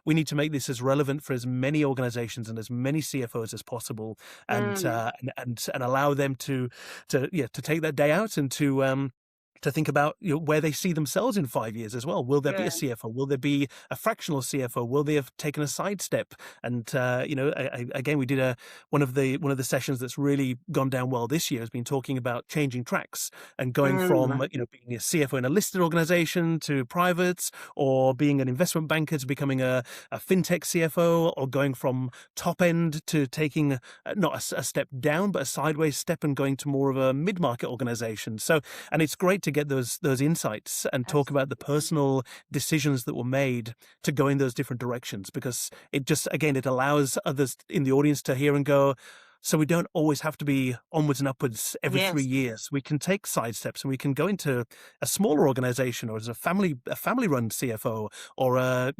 we need to make this as relevant for as many organizations and as many CFOs as possible, and Mm. and allow them to take that day out and to think about where they see themselves in 5 years as well. Will there be a Yeah. CFO? Will there be a fractional CFO? Will they have taken a sidestep? And again, we did one of the sessions that's really gone down well this year has been talking about changing tracks and going from Mm. being a CFO in a listed organization to privates, or being an investment banker to becoming a fintech CFO, or going from top end to taking not a step down but a sideways step and going to more of a mid market organization. So, and it's great to get those insights and talk about the Absolutely. personal decisions that were made to go in those different directions, because it just, again, it allows others in the audience to hear and go, so we don't always have to be onwards and upwards every three Yes. years. We can take side steps and we can go into a smaller organization, or as a family run CFO, or a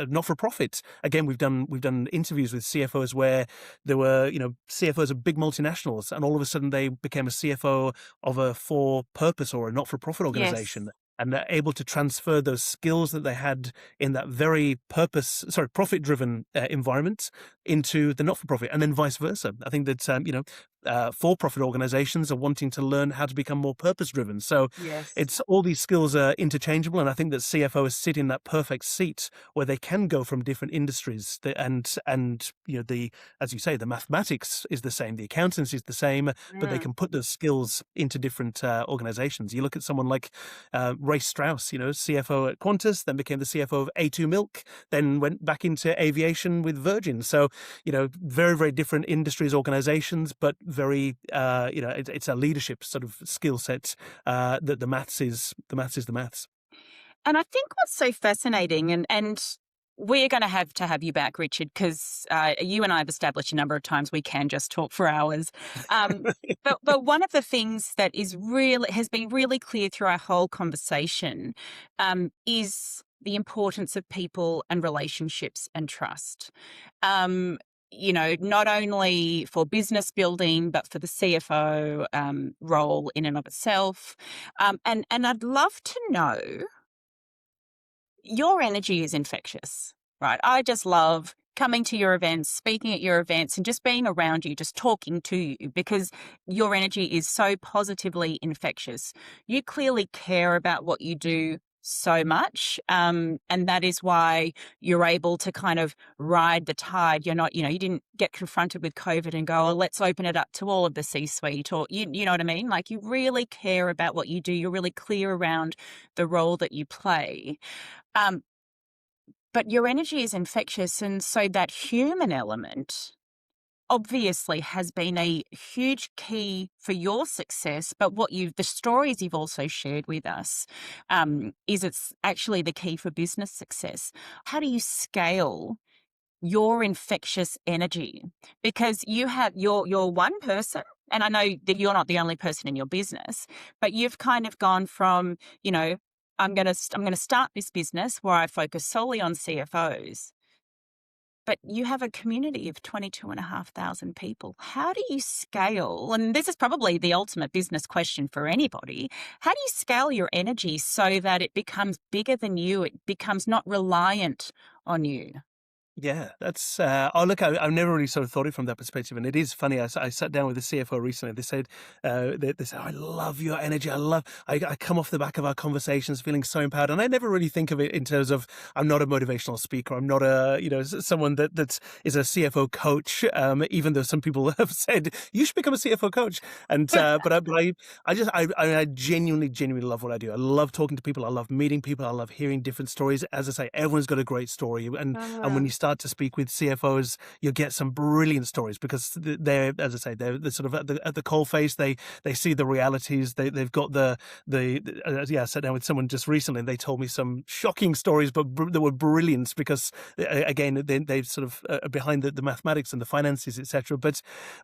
not for profit. Again, we've done interviews with CFOs where there were CFOs of big multinationals, and all of a sudden they became a CFO of a for purpose or a not for profit Yes. organization. And they're able to transfer those skills that they had in that very profit driven environment into the not-for-profit, and then vice versa. I think that for-profit organizations are wanting to learn how to become more purpose-driven. So Yes. it's all these skills are interchangeable, and I think that CFOs sit in that perfect seat where they can go from different industries. And the, as you say, the mathematics is the same, the accountants is the same, but they Mm. can put those skills into different organizations. You look at someone like Ray Strauss, CFO at Qantas, then became the CFO of A2 Milk, then went back into aviation with Virgin. So very, very different industries, organizations, but very, it's a leadership sort of skill set that the maths is the maths. And I think what's so fascinating, and we're going to have you back, Richard, because you and I have established a number of times we can just talk for hours. But one of the things that has been really clear through our whole conversation is the importance of people and relationships and trust. Not only for business building, but for the CFO role in and of itself. And I'd love to know, your energy is infectious, right? I just love coming to your events, speaking at your events, and just being around you, just talking to you, because your energy is so positively infectious. You clearly care about what you do so much. And that is why you're able to kind of ride the tide. You're not, you didn't get confronted with COVID and go, oh, let's open it up to all of the C-suite, or you know what I mean? Like, you really care about what you do. You're really clear around the role that you play. But your energy is infectious. And so that human element obviously has been a huge key for your success. But the stories you've also shared with us, is it's actually the key for business success. How do you scale your infectious energy? Because you're one person, and I know that you're not the only person in your business, but you've kind of gone from, I'm going to start this business where I focus solely on CFOs, but you have a community of 22,500 people. How do you scale? And this is probably the ultimate business question for anybody. How do you scale your energy so that it becomes bigger than you? It becomes not reliant on you? Yeah, that's. Look, I've never really sort of thought it from that perspective, and it is funny. I sat down with the CFO recently. They said, they said, I love your energy. I come off the back of our conversations feeling so empowered, and I never really think of it in terms of, I'm not a motivational speaker. I'm not someone that is a CFO coach. Even though some people have said you should become a CFO coach, and I genuinely love what I do. I love talking to people. I love meeting people. I love hearing different stories. As I say, everyone's got a great story, and when you start start to speak with CFOs, you'll get some brilliant stories because they're, as I say, they're sort of at the coalface. They see the realities. They've got I sat down with someone just recently, and they told me some shocking stories, but they were brilliant because again, they sort of are behind the mathematics and the finances, etc. But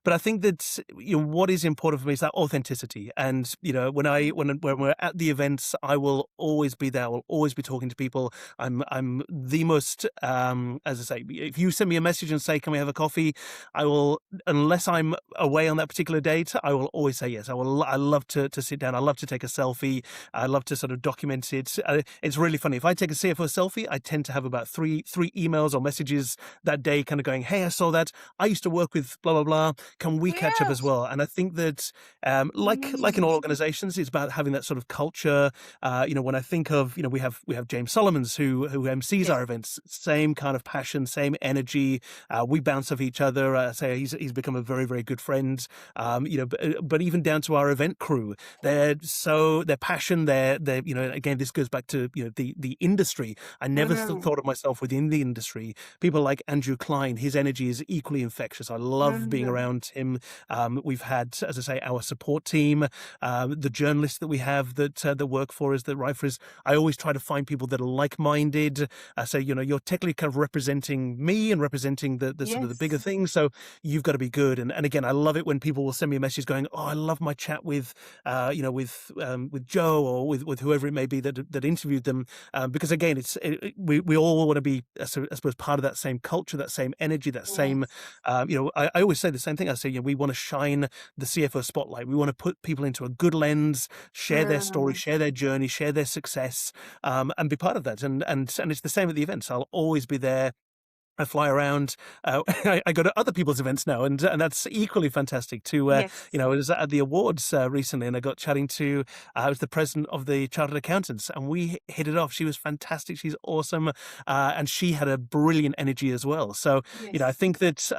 I think that what is important for me is that authenticity. And when we're at the events, I will always be there. I will always be talking to people. I'm the most as I say, if you send me a message and say, "Can we have a coffee?" I will, unless I'm away on that particular date, I will always say yes. I love to sit down. I love to take a selfie. I love to sort of document it. It's really funny. If I take a CFO selfie, I tend to have about three emails or messages that day, kind of going, "Hey, I saw that. I used to work with blah blah blah. Can we catch up as Yes. well?" And I think that, like in all Mm. organizations, it's about having that sort of culture. When I think of, we have James Solomons who MCs Yes. our events. Same kind of passion, same energy. We bounce off each other. Say he's become a very very good friend. But even down to our event crew, their passion, again, this goes back to the industry. I never Mm. thought of myself within the industry. People like Andrew Klein, his energy is equally infectious. I love being Mm. around him. We've had, as I say, our support team, the journalists that we have that work for us, that write for us. I always try to find people that are like-minded. So you're technically kind of representing me and representing the sort of the bigger Yes. thing. So you've got to be good. And again, I love it when people will send me a message going, "Oh, I love my chat with Joe or with whoever it may be that interviewed them," because again, we all want to be, I suppose, part of that same culture, that same energy, that same. Yes. I always say the same thing. I say, we want to shine the CFO spotlight. We want to put people into a good lens, share their story, Mm. share their journey, share their success, and be part of that. And it's the same at the events. I'll always be there. I fly around. I go to other people's events now, and that's equally fantastic. Yes. I was at the awards recently, and I got chatting to. I was the president of the Chartered Accountants, and we hit it off. She was fantastic. She's awesome, and she had a brilliant energy as well. So I Yes. think that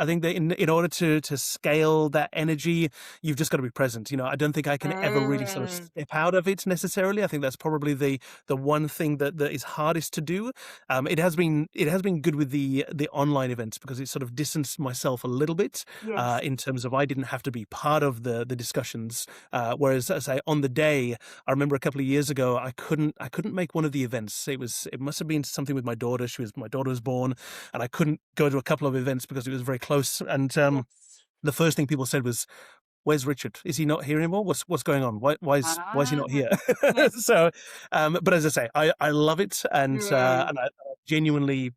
in order to scale that energy, you've just got to be present. I don't think I can ever really sort of Mm. step out of it necessarily. I think that's probably the one thing that is hardest to do. It has been good with the online events because it sort of distanced myself a little bit Yes. in terms of I didn't have to be part of the discussions. Whereas, as I say, on the day, I remember a couple of years ago, I couldn't make one of the events. It must have been something with my daughter. My daughter was born, and I couldn't go to a couple of events because it was very close. And Yes. the first thing people said was, "Where's Richard? Is he not here anymore? What's going on? Why is he not Ah. here?" Yes. So, but as I say, I love it, Mm. and I genuinely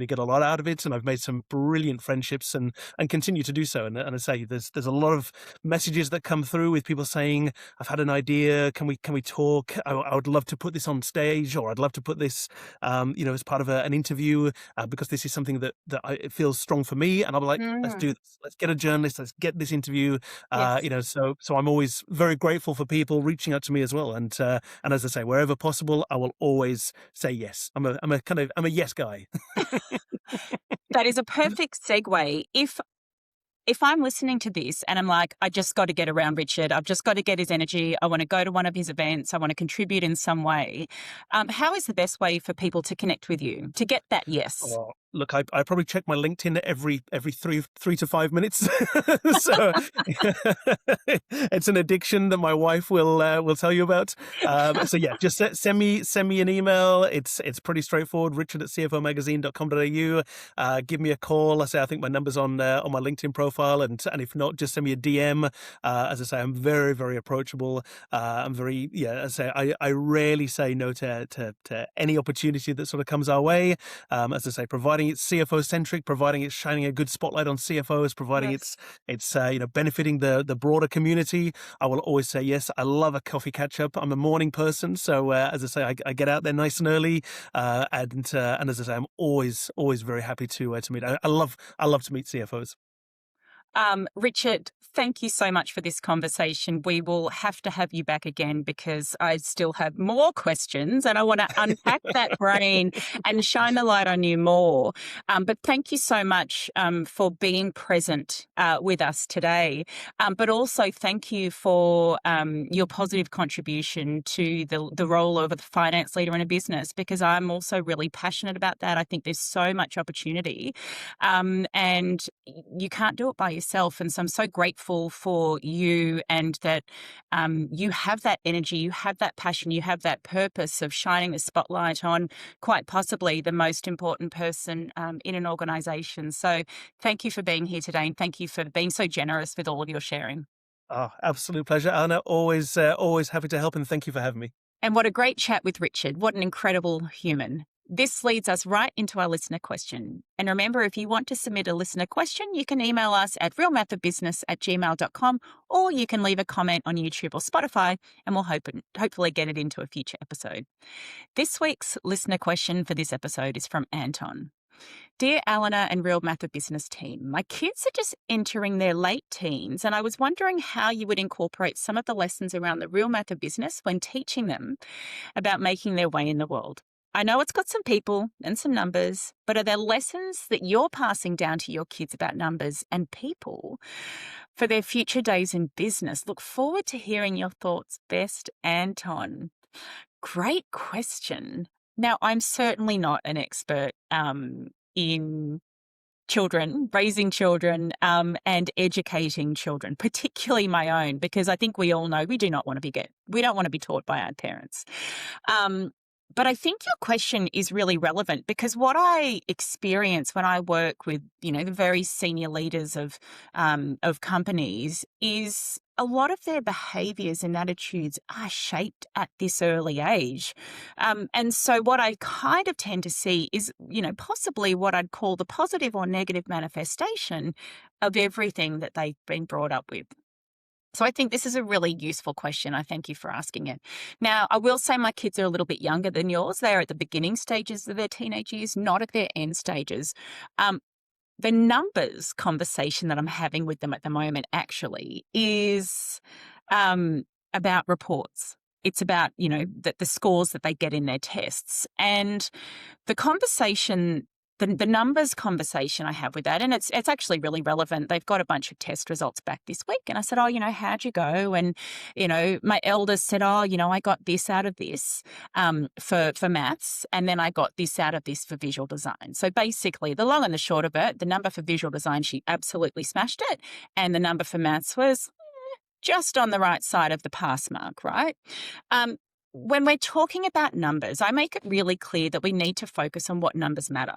get a lot out of it, and I've made some brilliant friendships, and continue to do so. And I say, there's a lot of messages that come through with people saying, "I've had an idea. Can we talk? I would love to put this on stage, or I'd love to put this, as part of an interview, because this is something it feels strong for me." And I'll be like, "Let's Mm. do this. Let's get a journalist. Let's get this interview." Yes. So I'm always very grateful for people reaching out to me as well. And as I say, wherever possible, I will always say yes. I'm a yes guy. That is a perfect segue. If I'm listening to this and I'm like, I just got to get around Richard, I've just got to get his energy, I want to go to one of his events, I want to contribute in some way, how is the best way for people to connect with you to get that yes? Oh, look, I probably check my LinkedIn every 3 to 5 minutes. So it's an addiction that my wife will tell you about. So yeah, just send me an email. It's pretty straightforward. Richard at cfomagazine.com.au. Give me a call. I think my number's on my LinkedIn profile, and if not, just send me a DM. As I say, I'm very very approachable. I'm very As I say, I rarely say no to any opportunity that sort of comes our way. As I say, providing it's CFO centric, providing it's shining a good spotlight on CFOs, providing Yes. it's benefiting the broader community, I will always say yes. I love a coffee catch up. I'm a morning person, so as I say, I get out there nice and early, and as I say, I'm always very happy to meet. I love to meet CFOs. Richard, thank you so much for this conversation. We will have to have you back again because I still have more questions and I want to unpack that brain and shine a light on you more. But thank you so much for being present with us today. But also thank you for your positive contribution to the role of a finance leader in a business, because I'm also really passionate about that. I think there's so much opportunity and you can't do it by yourself. And so I'm so grateful for you and that you have that energy, you have that passion, you have that purpose of shining the spotlight on quite possibly the most important person in an organisation. So thank you for being here today, and thank you for being so generous with all of your sharing. Oh, absolute pleasure, Anna. Always happy to help, and thank you for having me. And what a great chat with Richard. What an incredible human. This leads us right into our listener question. And remember, if you want to submit a listener question, you can email us at realmathofbusiness@gmail.com, or you can leave a comment on YouTube or Spotify, and we'll hopefully get it into a future episode. This week's listener question for this episode is from Anton. Dear Alana and Real Math of Business team, my kids are just entering their late teens, and I was wondering how you would incorporate some of the lessons around the real math of business when teaching them about making their way in the world. I know it's got some people and some numbers, but are there lessons that you're passing down to your kids about numbers and people for their future days in business? Look forward to hearing your thoughts. Best, Anton. Great question. Now, I'm certainly not an expert in children, raising children, and educating children, particularly my own, because I think we all know we don't want to be taught by our parents. But I think your question is really relevant, because what I experience when I work with, the very senior leaders of companies is a lot of their behaviours and attitudes are shaped at this early age. And so what I kind of tend to see is, possibly what I'd call the positive or negative manifestation of everything that they've been brought up with. So I think this is a really useful question. I thank you for asking it. Now, I will say my kids are a little bit younger than yours. They're at the beginning stages of their teenage years, not at their end stages. The numbers conversation that I'm having with them at the moment actually is about reports. It's about, the scores that they get in their tests. And the conversation, the numbers conversation I have with that, and it's actually really relevant. They've got a bunch of test results back this week. And I said, how'd you go? And, my eldest said, I got this out of this for maths. And then I got this out of this for visual design. So basically, the long and the short of it, the number for visual design, she absolutely smashed it. And the number for maths was just on the right side of the pass mark, right? When we're talking about numbers, I make it really clear that we need to focus on what numbers matter.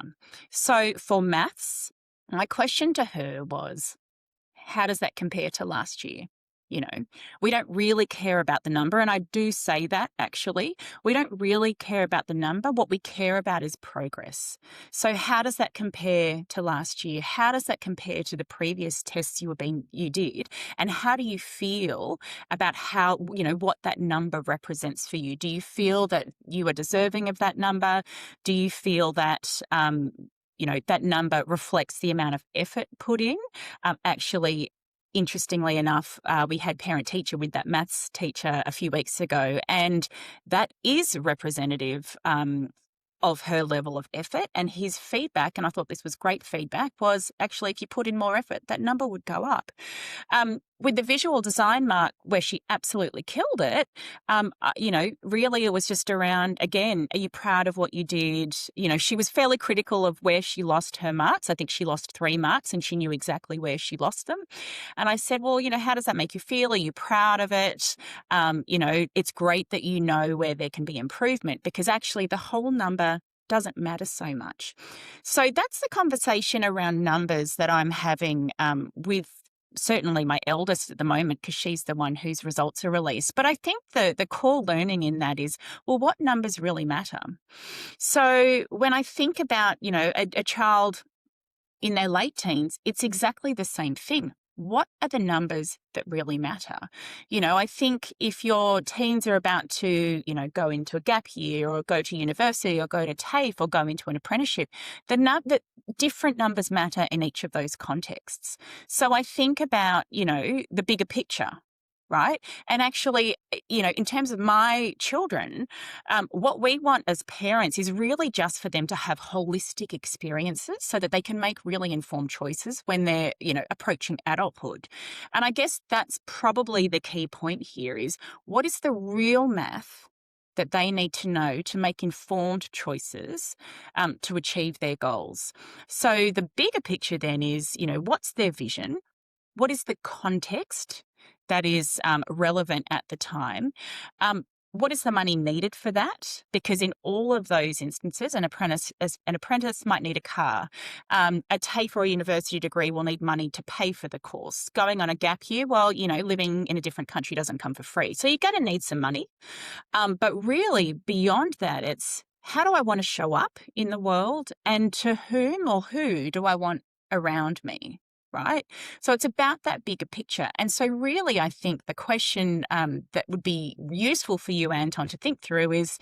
So for maths, my question to her was, how does that compare to last year? We don't really care about the number. And I do say that actually, we don't really care about the number. What we care about is progress. So how does that compare to last year? How does that compare to the previous tests you did? And how do you feel about what that number represents for you? Do you feel that you are deserving of that number? Do you feel that, that number reflects the amount of effort put in? Actually, interestingly enough, we had parent-teacher with that maths teacher a few weeks ago, and that is representative of her level of effort. And his feedback, and I thought this was great feedback, was actually if you put in more effort, that number would go up. With the visual design mark, where she absolutely killed it, really it was just around, again, are you proud of what you did? She was fairly critical of where she lost her marks. I think she lost 3 marks and she knew exactly where she lost them. And I said, well, how does that make you feel? Are you proud of it? It's great that you know where there can be improvement, because actually the whole number doesn't matter so much. So that's the conversation around numbers that I'm having with certainly my eldest at the moment, because she's the one whose results are released. But I think the core learning in that is, well, what numbers really matter? So when I think about, a child in their late teens, it's exactly the same thing. what are the numbers that really matter? I think if your teens are about to, go into a gap year or go to university or go to TAFE or go into an apprenticeship, the different numbers matter in each of those contexts. So I think about, the bigger picture, right? And actually, in terms of my children, what we want as parents is really just for them to have holistic experiences so that they can make really informed choices when they're, approaching adulthood. And I guess that's probably the key point here is what is the real math that they need to know to make informed choices to achieve their goals. So the bigger picture then is, what's their vision? What is the context that is relevant at the time? What is the money needed for that? Because in all of those instances, an apprentice might need a car. A TAFE or a university degree will need money to pay for the course. Going on a gap year, well, living in a different country doesn't come for free. So you're going to need some money. But really, beyond that, it's how do I want to show up in the world, and to whom or who do I want around me? Right? So it's about that bigger picture. And so really, I think the question that would be useful for you, Anton, to think through is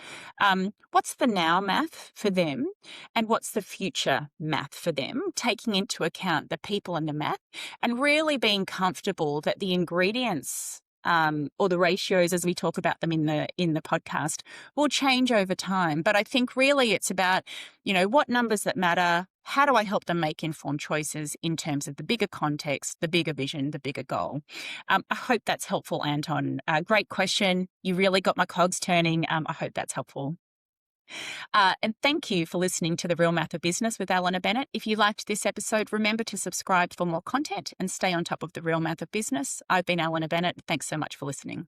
what's the now math for them and what's the future math for them, taking into account the people and the math, and really being comfortable that the ingredients or the ratios, as we talk about them in the podcast, will change over time. But I think really it's about, what numbers that matter. How do I help them make informed choices in terms of the bigger context, the bigger vision, the bigger goal? I hope that's helpful, Anton. Great question. You really got my cogs turning. I hope that's helpful. And thank you for listening to The Real Math of Business with Eleanor Bennett. If you liked this episode, remember to subscribe for more content and stay on top of the real math of business. I've been Eleanor Bennett. Thanks so much for listening.